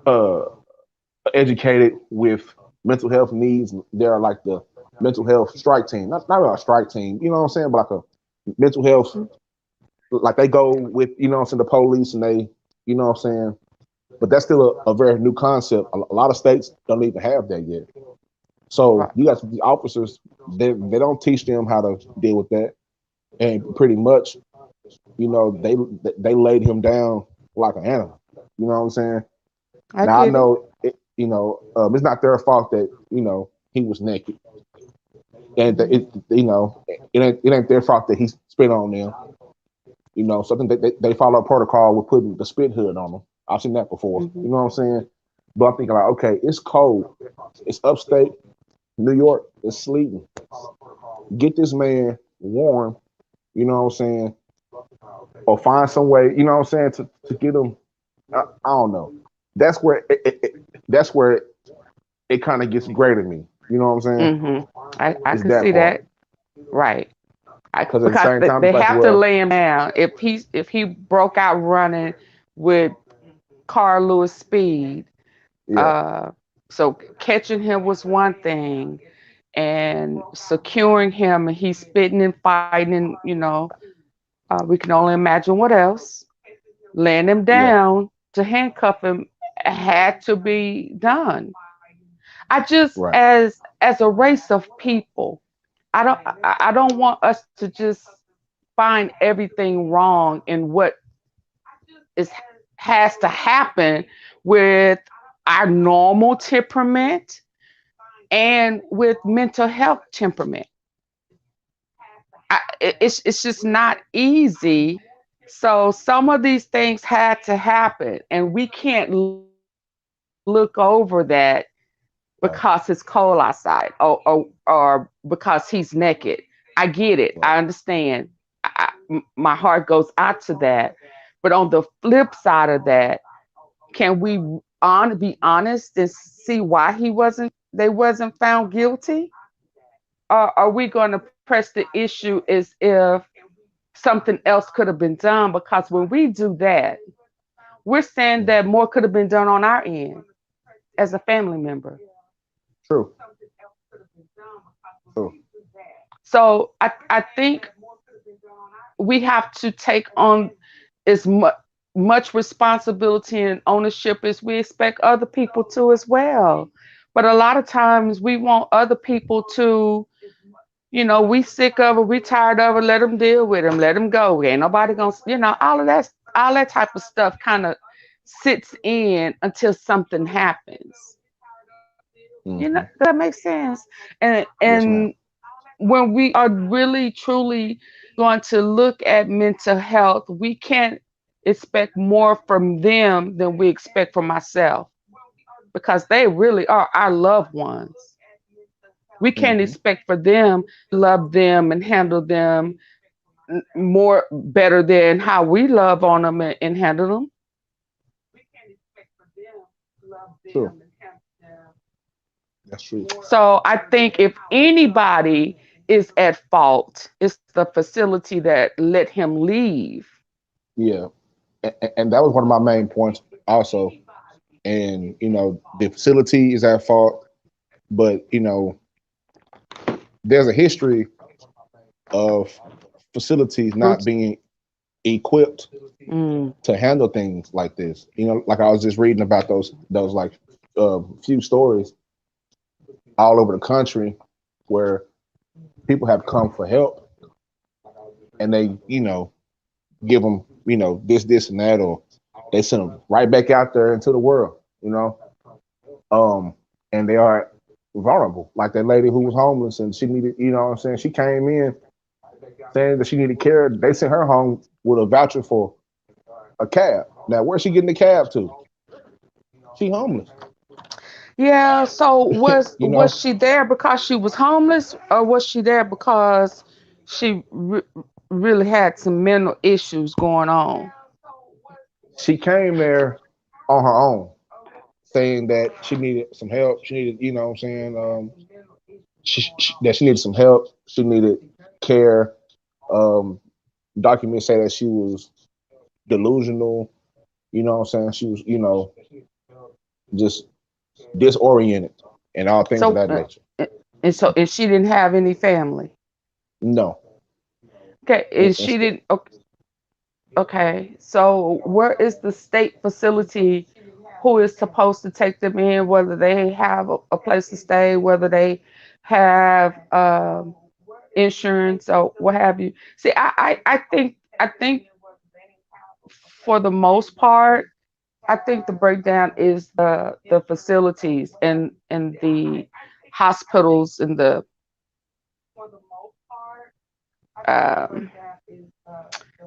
uh, educated with mental health needs. They're like the mental health strike team, not really a strike team, you know what I'm saying, but like a mental health, like they go with, you know what I'm saying, the police, and they, you know what I'm saying, but that's still a very new concept. A lot of states don't even have that yet. So Right. you got the officers, they don't teach them how to deal with that, and pretty much, they laid him down like an animal. You know what I'm saying? I Now I get it. know it's not their fault that he was naked, and Hmm. it ain't their fault that he spit on them. Something they follow a protocol with putting the spit hood on them. I've seen that before. Hmm. You know what I'm saying? But I'm thinking like, okay, it's cold. It's upstate New York. It's sleeting. Get this man warm. You know what I'm saying? Or find some way. You know what I'm saying, to get him. I don't know. That's where that's where it kind of gets great to me. You know what I'm saying? hmm I It's can that see part. that. Right. Because at the Because same time, they it's like, have to well, lay him down. If he broke out running with Carl Lewis speed, yeah, uh, so catching him was one thing, and securing him, and he's spitting and fighting, and we can only imagine what else. Laying him yeah, down to handcuff him had to be done. I just, right, as a race of people, I don't want us to just find everything wrong in what is has to happen with our normal temperament and with mental health temperament. It's just not easy. So some of these things had to happen, and we can't look over that because it's cold outside, or because he's naked. I get it. I right, understand. My heart goes out to that. But on the flip side of that, can we be honest and see why they wasn't found guilty? Or are we going to press the issue as if something else could have been done? Because when we do that, we're saying mm, that more could have been done on our end as a family member. true, true, So I think we have to take on as much responsibility and ownership as we expect other people to as well. But a lot of times we want other people to, we sick of it, we tired of it, let them deal with them, let them go. Ain't nobody gonna, all that type of stuff kind of sits in until something happens. hmm, Does that make sense? And yes, ma'am, and when we are really truly going to look at mental health, we can't expect more from them than we expect from ourselves, because they really are our loved ones. We can't hmm, expect for them love them and handle them more better than how we love on them and handle them. true, that's true, So I think if anybody is at fault, it's the facility that let him leave. yeah, and that was one of my main points also, and the facility is at fault, but there's a history of facilities not Bruce. being equipped Mm. to handle things like this. Like I was just reading about those like few stories all over the country where people have come for help and they give them this and that, or they send them right back out there into the world. Um, and they are vulnerable. Like that lady who was homeless and she needed, what I'm saying, she came in saying that she needed care. They sent her home with a voucher for a cab. Now, where's she getting the cab to? She homeless. Yeah, so you was know, she there because she was homeless, or was she there because she really had some mental issues going on? she came there on her own, saying that she needed some help. She needed, what I'm saying, that she needed some help. She needed care. Um, Documents say that she was delusional. What I'm saying? She was, just disoriented and all things of So that nature. and she didn't have any family. No. Okay, And, and she didn't. Okay, so where is the state facility who is supposed to take them in, whether they have a place to stay, whether they have insurance or what have you? See, I think for the most part, I think the breakdown is the facilities and the hospitals and um,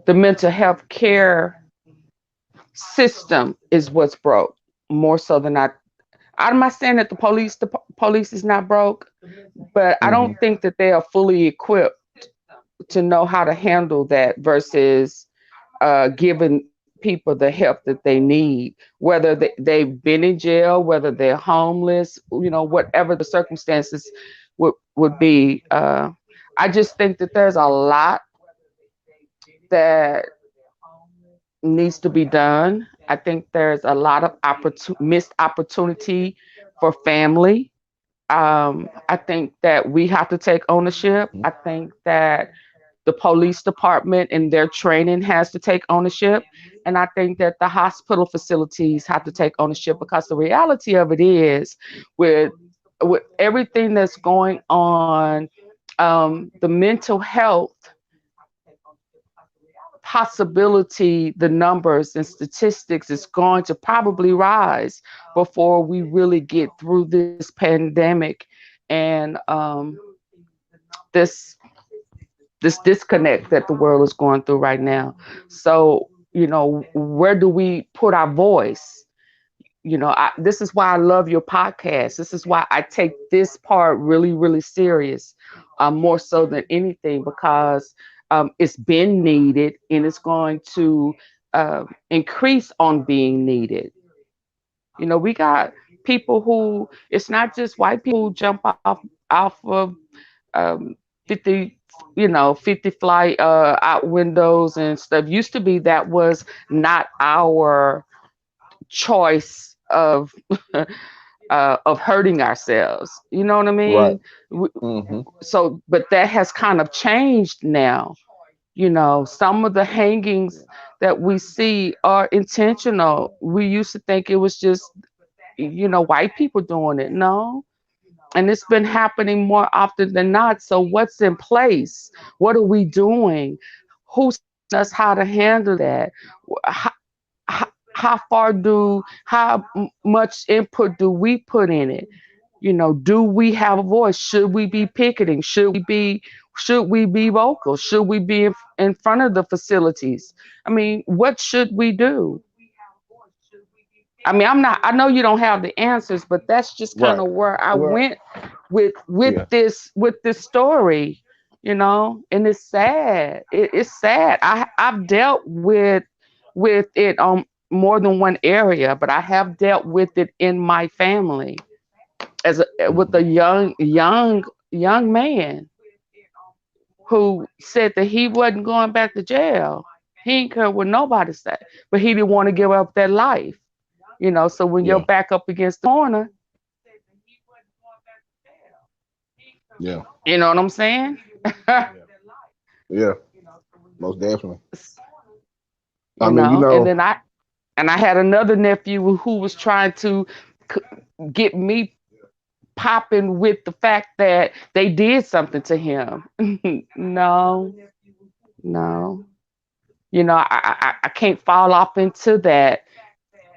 the mental health care system is what's broke more so than I. I'm not saying that the police is not broke, but I hmm don't think that they are fully equipped to know how to handle that versus giving people the help that they need, whether they've been in jail, whether they're homeless, whatever the circumstances would be. I just think that there's a lot that needs to be done. I think there's a lot of missed opportunity for family. I think that we have to take ownership. I think that the police department and their training has to take ownership. And I think that the hospital facilities have to take ownership because the reality of it is with with everything that's going on, the mental health possibility, the numbers and statistics is going to probably rise before we really get through this pandemic and this this disconnect that the world is going through right now. So, where do we put our voice? This is why I love your podcast. This is why I take this part really, really serious, more so than anything, because it's been needed and it's going to increase on being needed. We got people who, it's not just white people who jump off of um, 50 50 flight out windows and stuff. Used to be that was not our choice of hurting ourselves. You know what I Right. mean? Hmm. So, but that has kind of changed now. Some of the hangings that we see are intentional. We used to think it was just, white people doing it. No. And it's been happening more often than not. So, what's in place? What are we doing? Who's telling us how to handle that? How, how much input do we put in it? Do we have a voice? Should we be picketing? Should we be vocal? Should we be in front of the facilities? I mean, what should we do? I mean, I know you don't have the answers, but that's just kind Right. of where I Well, went with yeah. this story, and it's sad. It's sad. I've dealt with it on more than one area, but I have dealt with it in my family with a Hmm. young man who said that he wasn't going back to jail. He didn't care what nobody said, but he didn't want to give up that life. So when you're Yeah. back up against the corner, Yeah. you know what I'm saying? Yeah. Most definitely. I you mean, know, and then I had another nephew who was trying to c- get me popping with the fact that they did something to him. No, no. I can't fall off into that,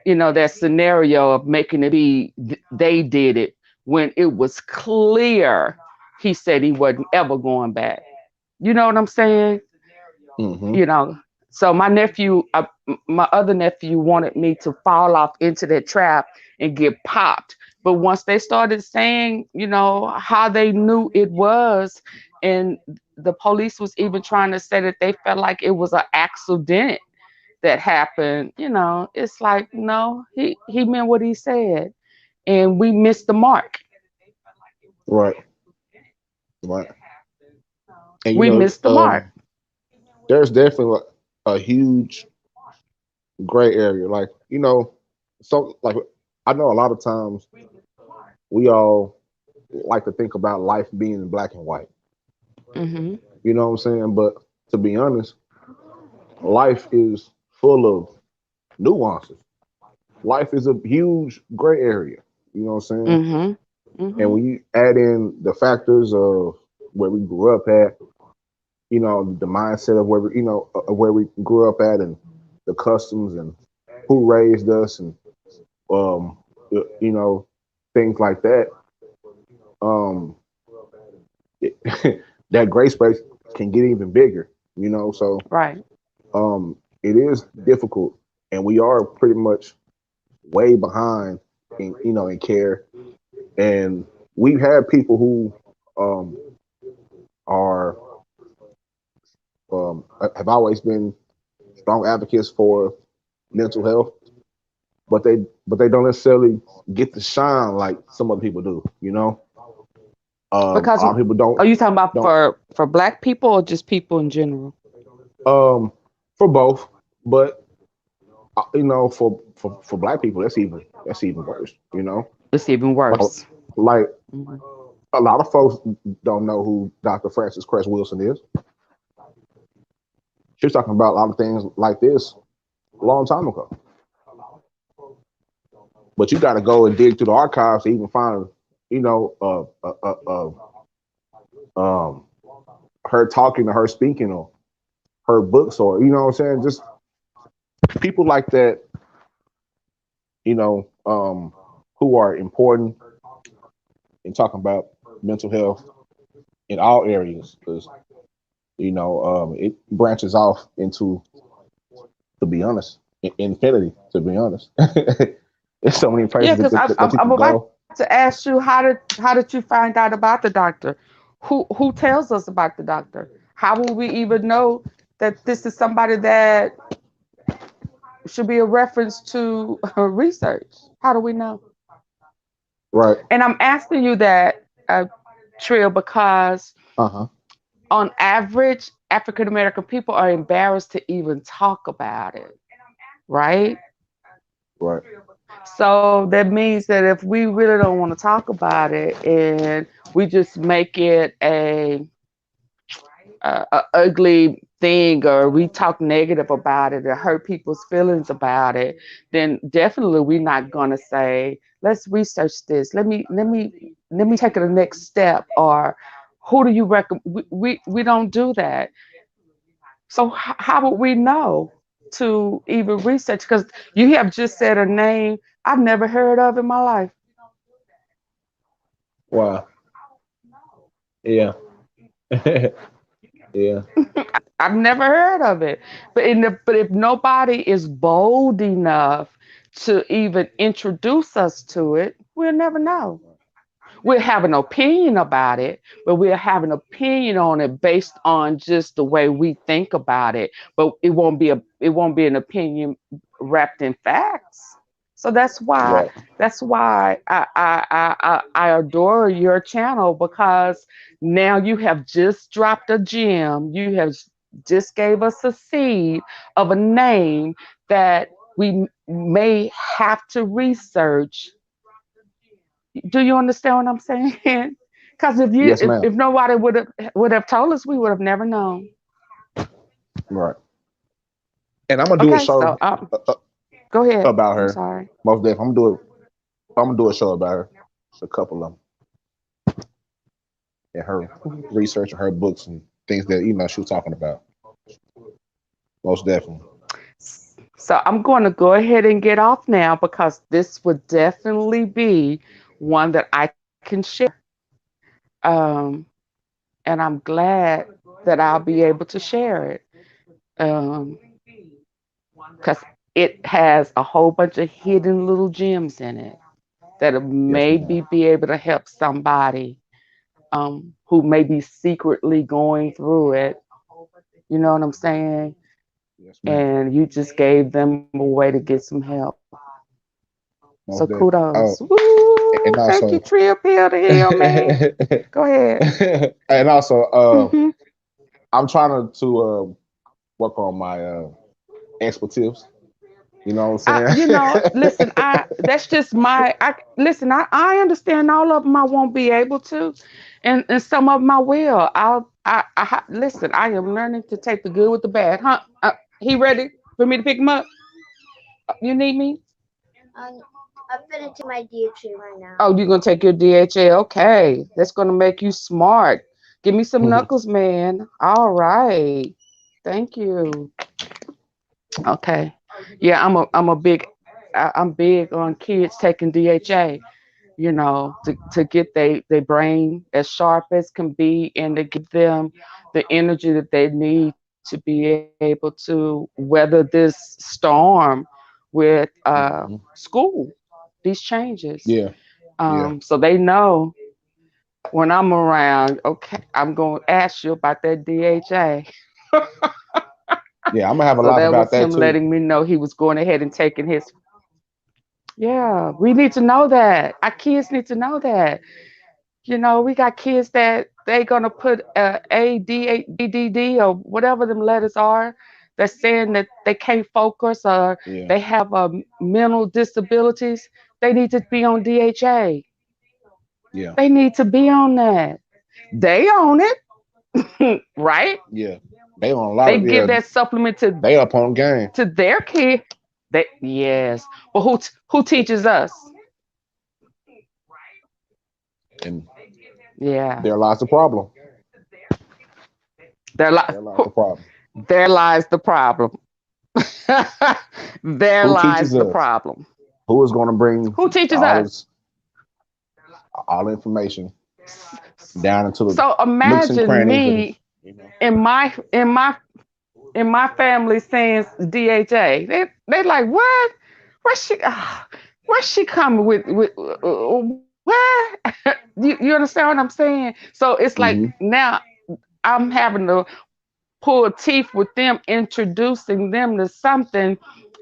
that scenario of making it be they did it when it was clear he said he wasn't ever going back. You know what I'm saying? hmm you know so my other nephew wanted me to fall off into that trap and get popped, but once they started saying how they knew it was, and the police was even trying to say that they felt like it was an accident that happened, it's like, no, he meant what he said, and we missed the mark. Right. Right. And We missed the mark. there's definitely a huge gray area. Like, so like I know a lot of times we all like to think about life being in black and white. Hmm. You know what I'm saying? But to be honest, life is full of nuances. Life is a huge gray area. You know what I'm saying? Hmm. And Hmm. when you add in the factors of where we grew up at, the mindset of where we grew up at, and the customs and who raised us, and um, you know, things like that. Um, it, that gray space can get even bigger. So Right. it is difficult, and we are pretty much way behind in care. And we've had people who are have always been strong advocates for mental health, but they don't necessarily get to shine like some other people do. A Because lot of people are you talking about don't for black people or just people in general? um for both, but for black people that's even worse. It's even Like worse. like Mhm. a lot of folks don't know who Dr. Francis Cress Wilson is. She was talking about a lot of things like this a long time ago. But you got to go and dig through the archives to even find, you know, um, her talking or her speaking or her books or what I'm saying, just people like that, you know, who are important in talking about mental health in all areas because it branches off into, to be honest, infinity. To be honest, there's so many Yeah, places because that you I'm could about go. to ask you how did you find out about the doctor? Who tells us about the doctor? How will we even know that this is somebody that should be a reference to research? How do we know? Right. And I'm asking you that, Trill, because Uh huh. on average, African American people are embarrassed to even talk about it, right? Right. So that means that if we really don't want to talk about it and we just make it a ugly thing, or we talk negative about it or hurt people's feelings about it, then definitely we're not gonna say, let's research this. Let me take it the next step, or who do you recommend? We don't do that. So how would we know to even research? Because you have just said a name I've never heard of in my life. Wow. Yeah. Yeah. I've never heard of it. But if nobody is bold enough to even introduce us to it, we'll never know. We'll have an opinion about it, but we'll have an opinion on it based on just the way we think about it. But it won't be an opinion wrapped in facts. So Right. that's why I adore your channel, because now you have just dropped a gem. You have just gave us a seed of a name that we may have to research. Do you understand what I'm saying? Because if you Yes, if, ma'am. if nobody would have told us, we would have never known. Right. And I'm gonna do a Okay, show so go ahead. about I'm her. sorry. Most definitely, I'm gonna do a show about her. It's a couple of them and her research and her books and things that she was talking about. Most definitely. So I'm going to go ahead and get off now, because this would definitely be one that I can share. Um, and I'm glad that I'll be able to share it. Because it has a whole bunch of hidden little gems in it that Yes, ma'am. maybe be able to help somebody who may be secretly going through it. You know what I'm saying? Yes, ma'am. And you just gave them a way to get some help. So Most definitely. kudos. Oh, Woo! and Thank you, also, Trill Pill to Heal Me. Go ahead. and also, Hmm. I'm trying to work on my expletives. You know what I'm Listen, saying? that's just I listen, I understand all of them I won't be able to, and some of them I will. Listen, I am learning to take the good with the bad. Huh? He ready for me to pick him up? You need me? Um, I'm finishing my DHA right now. Oh, you're gonna take your DHA? Okay, that's gonna make you smart. Give me some knuckles, man. All right. Thank you. Okay. Yeah, I'm big on kids taking DHA, to get their brain as sharp as can be, and to give them the energy that they need to be able to weather this storm with Mhm. school, these changes. Yeah, yeah, So they know when I'm around, okay, I'm going to ask you about that DHA. yeah. I'm gonna have a So lot that about was that him too. letting me know he was going ahead and taking his. Yeah, we need to know that. Our kids need to know that. We got kids that they gonna put ADD or whatever them letters are. That's saying that they can't focus or Yeah, they have mental disabilities. They need to be on DHA. yeah, They need to be on that. They own it, right? yeah. They on a lot They of give yeah. that supplement They up on game. to their kid. They yes, but who teaches us? And Yeah, there lies the problem. there li- There lies the who- problem. there lies the problem. There Who lies teaches the us? problem. Who is going to bring Who teaches all us? this, all the information down into the So nooks and imagine crannies of me you know? in my family saying DHA. They like what? Where's she coming with what? You understand what I'm saying? So it's like Hmm. now I'm having to pull teeth with them, introducing them to something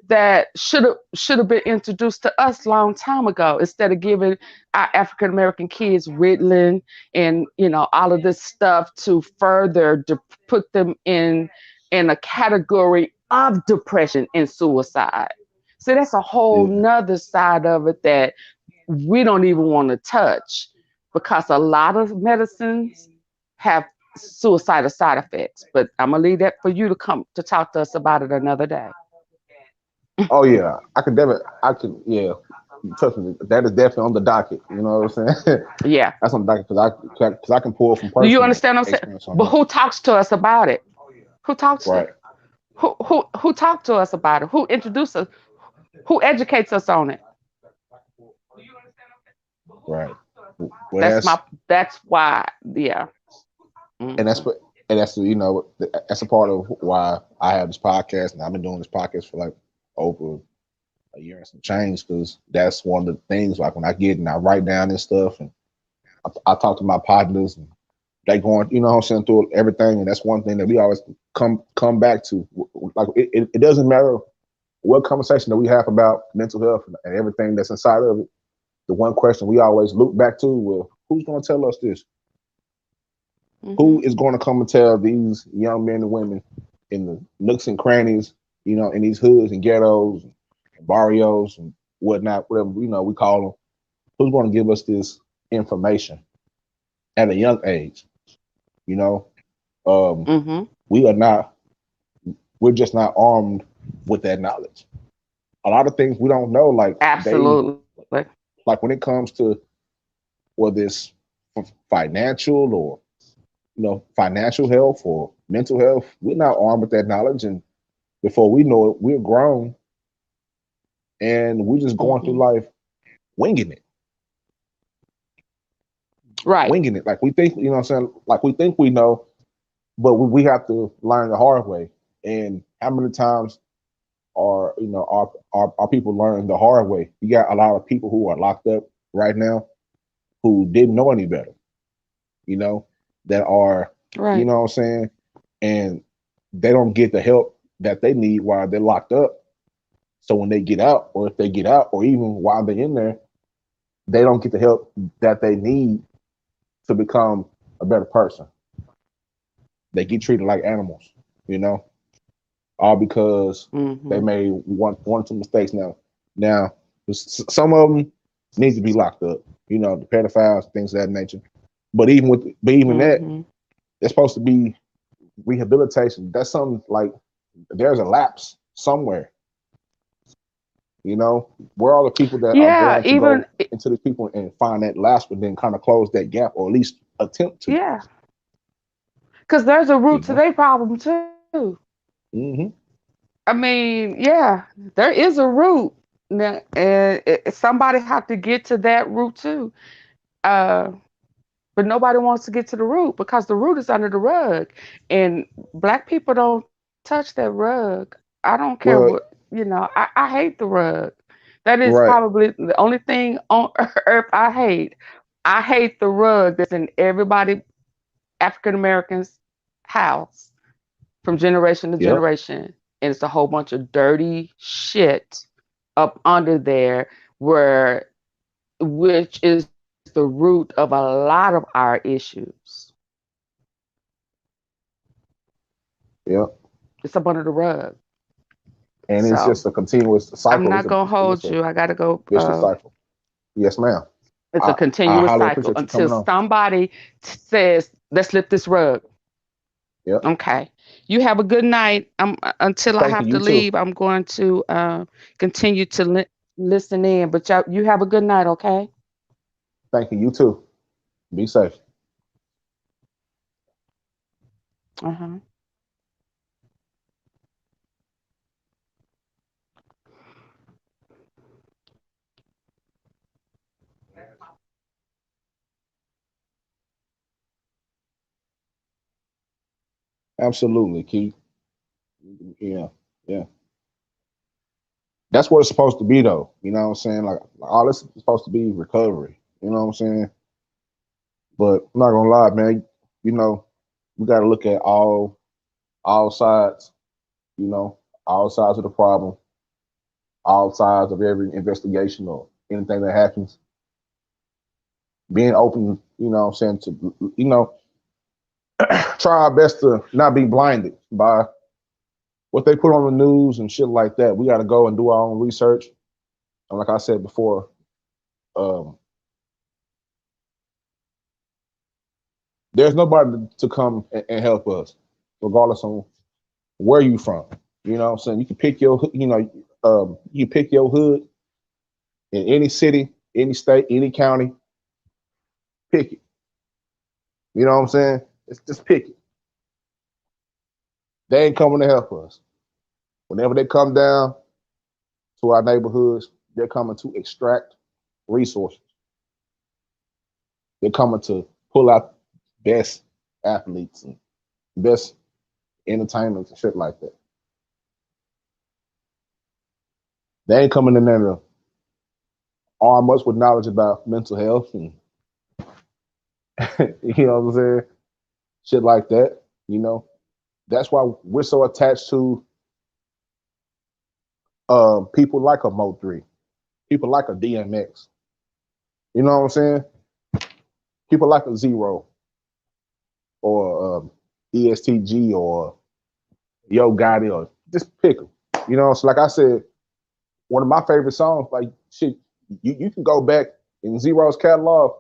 that should have been introduced to us long time ago, instead of giving our African American kids Ritalin and all of this stuff to further put them in a category of depression and suicide. So that's a whole Yeah, nother side of it that we don't even want to touch, because a lot of medicines have suicidal side effects. But I'm gonna leave that for you to come to talk to us about it another day. oh yeah, I could definitely, I could, yeah. Trust me, that is definitely on the docket. You know what I'm saying? Yeah. That's on the docket because I can pull from Do you personal understand what I'm saying? experience on But that. who talks to us about it? Who talks to Right, who talked to us about it? Who introduced us? Who educates us on it? right. Well, That's my that's why, yeah. and that's Hmm. what and that's that's a part of why I have this podcast, and I've been doing this podcast for like over a year and some change, because that's one of the things, like when I get and I write down this stuff, and I talk to my partners, and they going, what I'm saying, through everything, and that's one thing that we always come back to. Like it doesn't matter what conversation that we have about mental health and everything that's inside of it. The one question we always look back to: well, who's going to tell us this? Who Hmm. is going to come and tell these young men and women in the nooks and crannies, in these hoods and ghettos and barrios and whatnot, whatever we call them? Who's going to give us this information at a young age? You know, um, Hmm. we are not. We're just not armed with that knowledge. A lot of things we don't know, Absolutely. like when it comes to whether it's financial or financial health or mental health, we're not armed with that knowledge, and before we know it, we're grown and we're just going through Hmm. life winging it, Right. winging it. Like we think, what I'm saying, like we think we know, but we have to learn the hard way. And how many times are people learning the hard way? You got a lot of people who are locked up right now who didn't know any better, you know, that are, Right. what I'm saying, and they don't get the help that they need while they're locked up. So when they get out, or if they get out, or even while they're in there, they don't get the help that they need to become a better person. They get treated like animals, you know, all because they Hmm. made one or two mistakes. Now, some of them need to be locked up, the pedophiles, things of that nature. But even that, Hmm. it's supposed to be rehabilitation. That's something like there's a lapse somewhere. Where are the people that are Yeah. going to Even go into these people and find that lapse, but then kind of close that gap, or at least attempt to? yeah, because there's a You root to know. their problem too. Hmm. I mean, yeah, there is a root. Now, and somebody have to get to that root too. Uh, but nobody wants to get to the root because the root is under the rug, and black people don't touch that rug. I don't care what Well, I hate the rug. That is right. probably the only thing on earth I hate. I hate the rug that's in everybody African Americans' house from generation to Yep. generation. And it's a whole bunch of dirty shit up under there, where which is the root of a lot of our issues. Yeah. It's up under the rug. And it's So just a continuous I'm cycle. not gonna hold It's a you. I gotta go. vicious cycle. Yes, ma'am. It's a I continuous highly cycle appreciate you until coming on. somebody says, "Let's lift this rug." Yep. Okay. You have a good night. Until I Thank you. have to You too. leave. I'm going to continue to listen in. But you have a good night. Okay. Thank you. You too. Be safe. Uh-huh. Absolutely, Keith. Yeah. Yeah. That's what it's supposed to be, though. You know what I'm saying? Like all this is supposed to be recovery. You know what I'm saying? But I'm not gonna lie, man. You know, we got to look at all sides. You know, all sides of the problem, all sides of every investigation or anything that happens. Being open, you know what I'm saying, to try our best to not be blinded by what they put on the news and shit like that. We got to go and do our own research. And like I said before, um, there's nobody to come and help us, regardless of where you from. You know what I'm saying? You can pick you pick your hood in any city, any state, any county. Pick it. You know what I'm saying? It's just pick it. They ain't coming to help us. Whenever they come down to our neighborhoods, they're coming to extract resources. They're coming to pull out best athletes and best entertainment and shit like that. They ain't coming in there to arm us with knowledge about mental health and you know what I'm saying? Shit like that. You know, that's why we're so attached to people like a Mo3, people like a DMX. You know what I'm saying? People like a Zero or ESTG or Yo Gotti or just pick them. You know, so like I said, one of my favorite songs, like shit, you can go back in Zero's catalog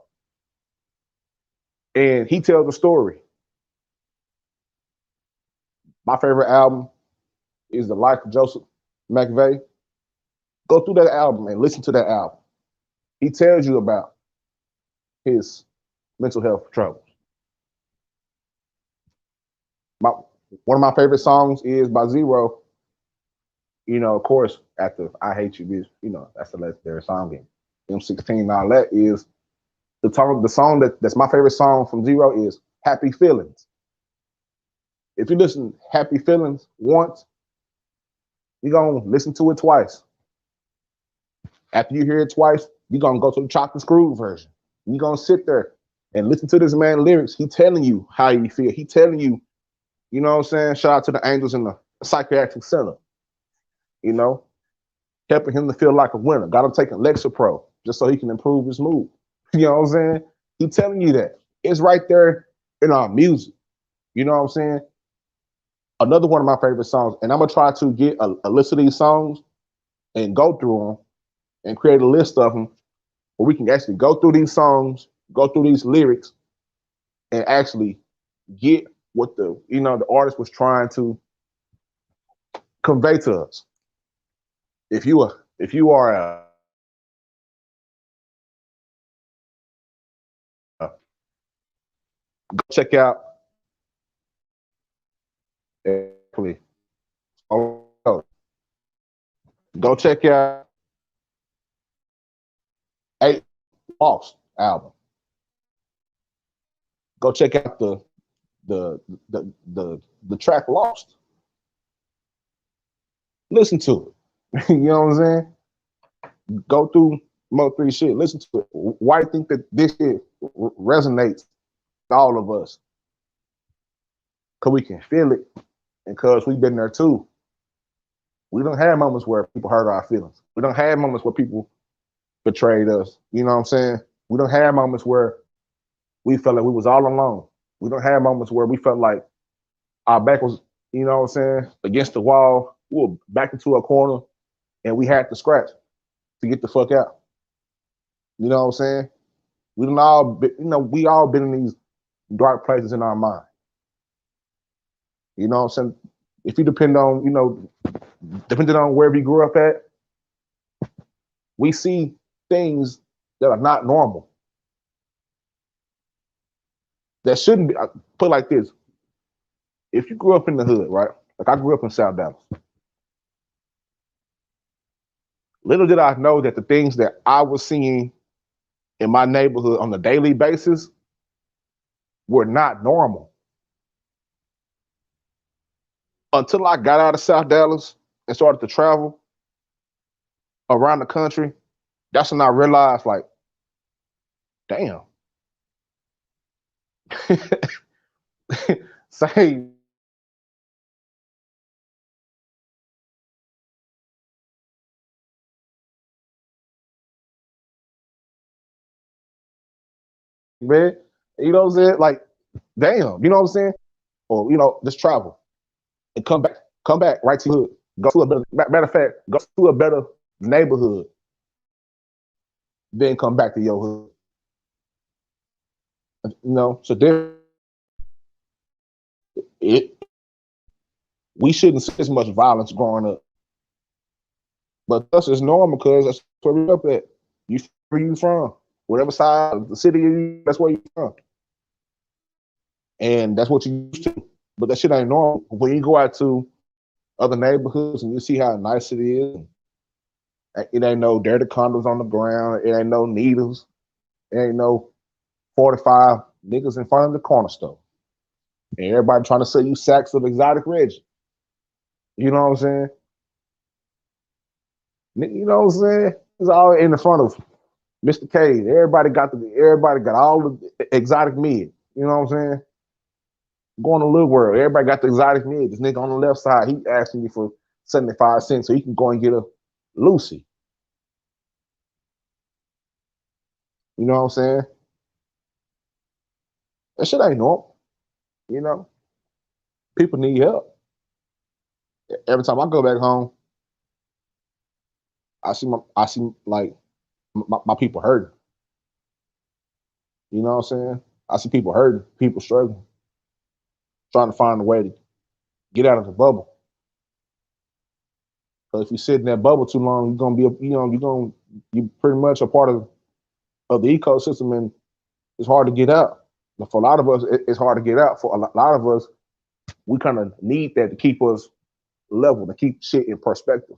and he tells a story. My favorite album is The Life of Joseph McVeigh. Go through that album and listen to that album. He tells you about his mental health troubles. My, one of my favorite songs is by Zero. You know, of course, after I Hate You, Bitch, you know, that's the legendary song. And M16 and all that is the song that's my favorite song from Zero is Happy Feelings. If you listen to Happy Feelings once, you're going to listen to it twice. After you hear it twice, you're going to go to the Chocolate Screw version. You're going to sit there and listen to this man's lyrics. He telling you how you feel. He telling you, you know what I'm saying? Shout out to the angels in the psychiatric center, you know, helping him to feel like a winner. Got him taking Lexapro just so he can improve his mood. You know what I'm saying? He telling you that. It's right there in our music. You know what I'm saying? Another one of my favorite songs, and I'm going to try to get a list of these songs and go through them and create a list of them where we can actually go through these songs, go through these lyrics, and actually get what the artist was trying to convey to us. If you are go check out please, go check out Eight Lost album. Go check out the the track Lost. Listen to it. You know what I'm saying? Go through Mo3 shit. Listen to it. Why do you think that this shit resonates with all of us? Because we can feel it and because we've been there too. We don't have moments where people hurt our feelings. We don't have moments where people betrayed us. You know what I'm saying? We don't have moments where we felt like we was all alone. We don't have moments where we felt like our back was, you know what I'm saying, against the wall. We were back into a corner and we had to scratch to get the fuck out. You know what I'm saying? We don't all, we all been in these dark places in our mind. You know what I'm saying? If you depend on, depending on where we grew up at, we see things that are not normal. That shouldn't be, put it like this. If you grew up in the hood, right? Like I grew up in South Dallas. Little did I know that the things that I was seeing in my neighborhood on a daily basis were not normal. Until I got out of South Dallas and started to travel around the country, that's when I realized, like, damn. Say, man, you know what I'm saying? Like, damn, you know what I'm saying? Or, just travel and come back right to your hood. Go to a better, matter of fact, go to a better neighborhood, then come back to your hood. So there, we shouldn't see as much violence growing up. But us is normal because that's where we up at. Where you from? Whatever side of the city you, that's where you from. And that's what you used to. But that shit ain't normal. When you go out to other neighborhoods and you see how nice it is, it ain't no dirty condoms on the ground. It ain't no needles. It ain't no 45 niggas in front of the corner store. And everybody trying to sell you sacks of exotic Reggie. You know what I'm saying? You know what I'm saying? It's all in the front of Mr. K. Everybody got all the exotic mid. You know what I'm saying? Going to Little World, everybody got the exotic mid. This nigga on the left side, he asking me for 75 cents so he can go and get a Lucy. You know what I'm saying? That shit ain't normal. People need help. Every time I go back home, I see like my people hurting. You know what I'm saying? I see people hurting, people struggling, trying to find a way to get out of the bubble. Because if you sit in that bubble too long, you're gonna be, you're pretty much a part of the ecosystem, and it's hard to get out. But for a lot of us, it's hard to get out. For a lot of us, we kind of need that to keep us level, to keep shit in perspective.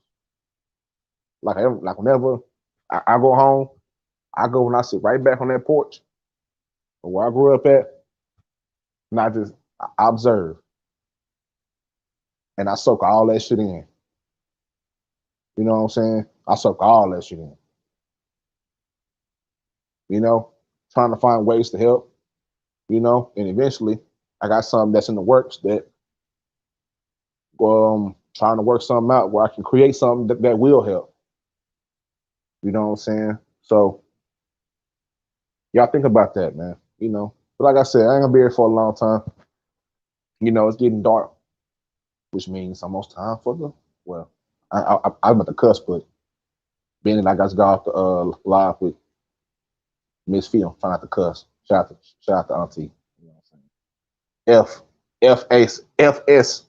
Like whenever I go home, I go and I sit right back on that porch where I grew up at, and I observe and I soak all that shit in. You know what I'm saying? I soak all that shit in. Trying to find ways to help, and eventually I got something that's in the works that trying to work something out where I can create something that will help. You know what I'm saying? So y'all think about that, man. But like I said, I ain't gonna be here for a long time. It's getting dark, which means almost time for I'm about to cuss, but being that I got to go off the live with Miss Fee, I'm trying not to cuss. Shout out to Auntie. You know what I'm saying? FS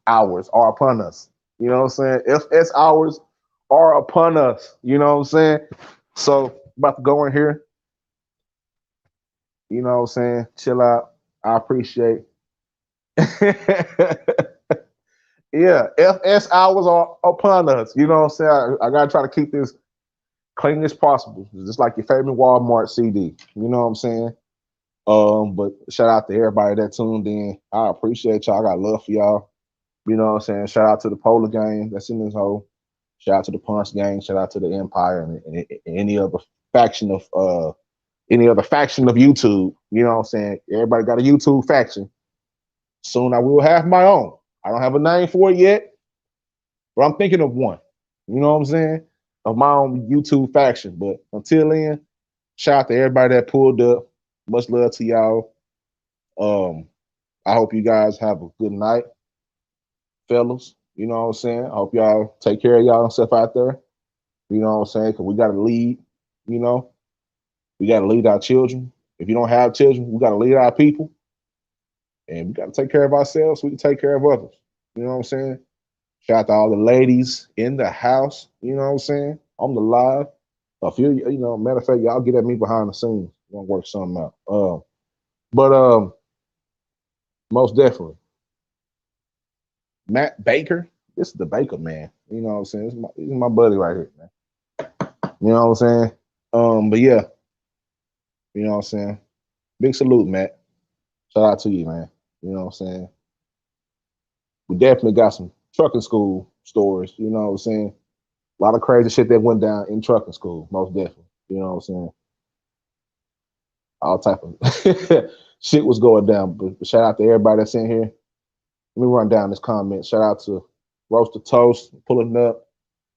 hours are upon us. You know what I'm saying? FS hours are upon us. You know what I'm saying? So about to go in here. You know what I'm saying? Chill out. I appreciate. Yeah, FS hours are upon us. You know what I'm saying? I gotta try to keep this clean as possible. Just like your favorite Walmart CD. You know what I'm saying? But shout out to everybody that tuned in. I appreciate y'all. I got love for y'all. You know what I'm saying? Shout out to the Polar Gang that's in this hole. Shout out to the Punch Gang. Shout out to the Empire and any other faction of YouTube. You know what I'm saying? Everybody got a YouTube faction. Soon I will have my own. I don't have a name for it yet, but I'm thinking of one. You know what I'm saying? Of my own YouTube faction. But until then, Shout out to everybody that pulled up. Much love to y'all. I hope you guys have a good night, fellas. You know what I'm saying? I hope y'all take care of y'all and stuff out there. You know what I'm saying? Because we got to lead, you know. We got to lead our children. If you don't have children, we got to lead our people. And we got to take care of ourselves so we can take care of others. You know what I'm saying? Shout out to all the ladies in the house. You know what I'm saying? On the live. If you know, matter of fact, y'all get at me behind the scenes. We're going to work something out. But most definitely. Matt Baker. This is the Baker man. You know what I'm saying? This is my buddy right here, man. You know what I'm saying? But yeah. You know what I'm saying? Big salute, Matt. Shout out to you, man. You know what I'm saying? We definitely got some trucking school stories. You know what I'm saying? A lot of crazy shit that went down in trucking school, most definitely. You know what I'm saying? All type of shit was going down. But shout out to everybody that's in here. Let me run down this comment. Shout out to Roaster Toast, pulling up,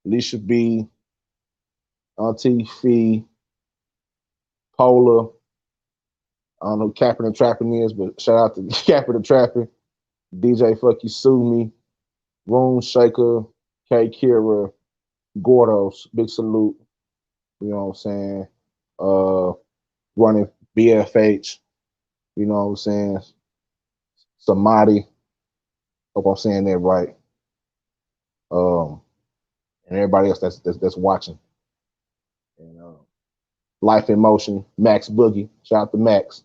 Alicia B, Auntie Fee, Polar. I don't know who Capping and Trapping is, but shout out to Capping and Trapping, DJ Fuck You Sue Me, Room Shaker, K Kira, Gordos, big salute. You know what I'm saying? Running BFH, you know what I'm saying? Samadi, hope I'm saying that right. And everybody else that's watching. And Life in Motion, Max Boogie. Shout out to Max.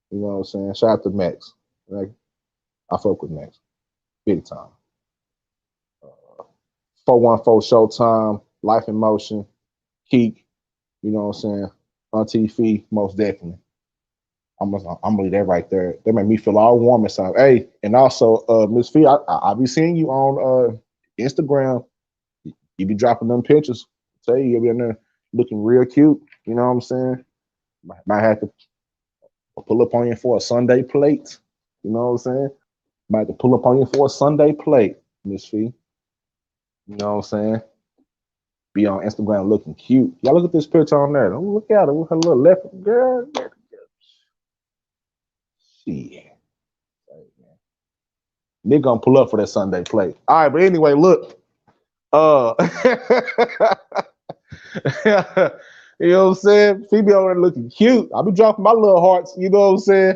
You know what I'm saying? Shout out to Max. Right? I fuck with Max. Big time. 414 Showtime, Life in Motion, Keek. You know what I'm saying? Auntie Fee, most definitely. I'm gonna leave that right there. That made me feel all warm inside. Hey, and also, Miss Fee, I be seeing you on Instagram. You be dropping them pictures. Say you be in there looking real cute. You know what I'm saying? Might have to pull up on you for a Sunday plate. You know what I'm saying? Might have to pull up on you for a Sunday plate, Miss Fee. You know what I'm saying? Be on Instagram looking cute. Y'all look at this picture on there. Don't look at her with her little left girl. Shit. Nigga gonna pull up for that Sunday plate. All right, but anyway, look. You know what I'm saying? Phoebe over there looking cute. I be dropping my little hearts, you know what I'm saying?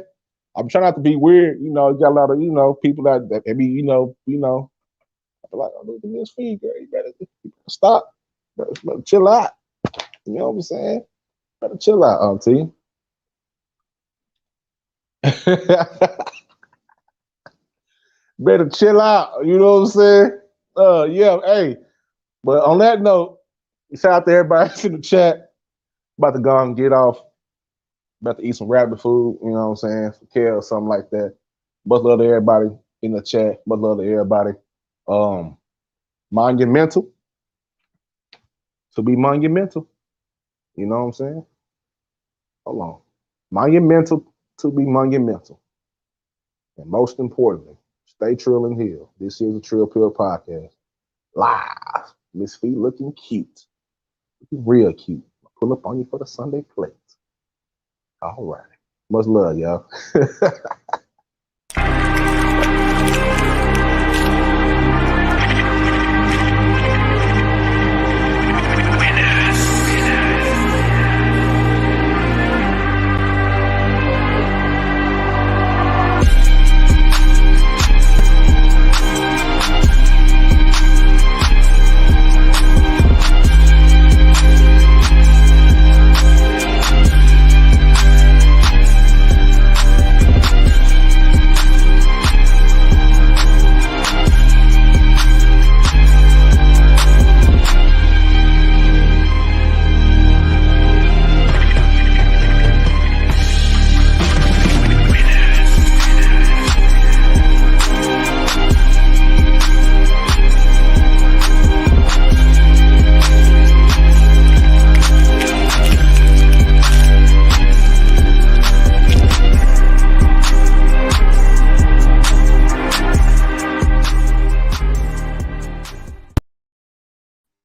I'm trying not to be weird, you know, got a lot of, you know, people that maybe, you know, I feel like, oh, look at this Phoebe, girl, you better stop. Better chill out. You know what I'm saying? Better chill out, auntie. Better chill out, you know what I'm saying? Yeah, hey. But on that note, shout out to everybody in the chat. About to go and get off. About to eat some rabbit food, you know what I'm saying? Some kale or something like that. Much love to everybody in the chat. Much love to everybody. Monumental. To be monumental. You know what I'm saying? Hold on. Monumental to be monumental. And most importantly, stay trill and heal. This is a Trill Pill podcast. Live. Miss Fee looking cute. Looking real cute. Pull up on you for the Sunday plate. All right. Much love, y'all.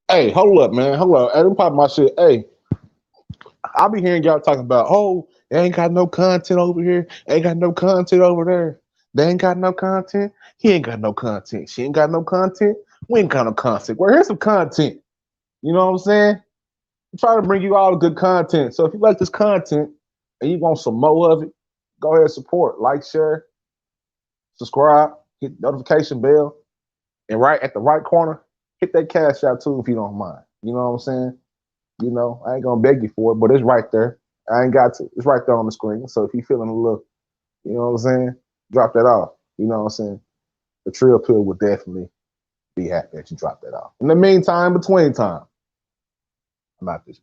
Hey, hold up, man. Hold up. Hey, let me pop my shit. Hey, I'll be hearing y'all talking about, oh, they ain't got no content over here, ain't got no content over there. They ain't got no content. He ain't got no content. She ain't got no content. We ain't got no content. Well, here's some content. You know what I'm saying? I'm trying to bring you all the good content. So if you like this content and you want some more of it, go ahead and support, like, share, subscribe, hit the notification bell, and right at the right corner, hit that cash out too if you don't mind. You know what I'm saying? You know, I ain't gonna beg you for it, but it's right there. I ain't got to. It's right there on the screen. So if you feeling a little, you know what I'm saying, drop that off. You know what I'm saying? The Trill Pill would definitely be happy that you drop that off. In the meantime, between time, I'm out this.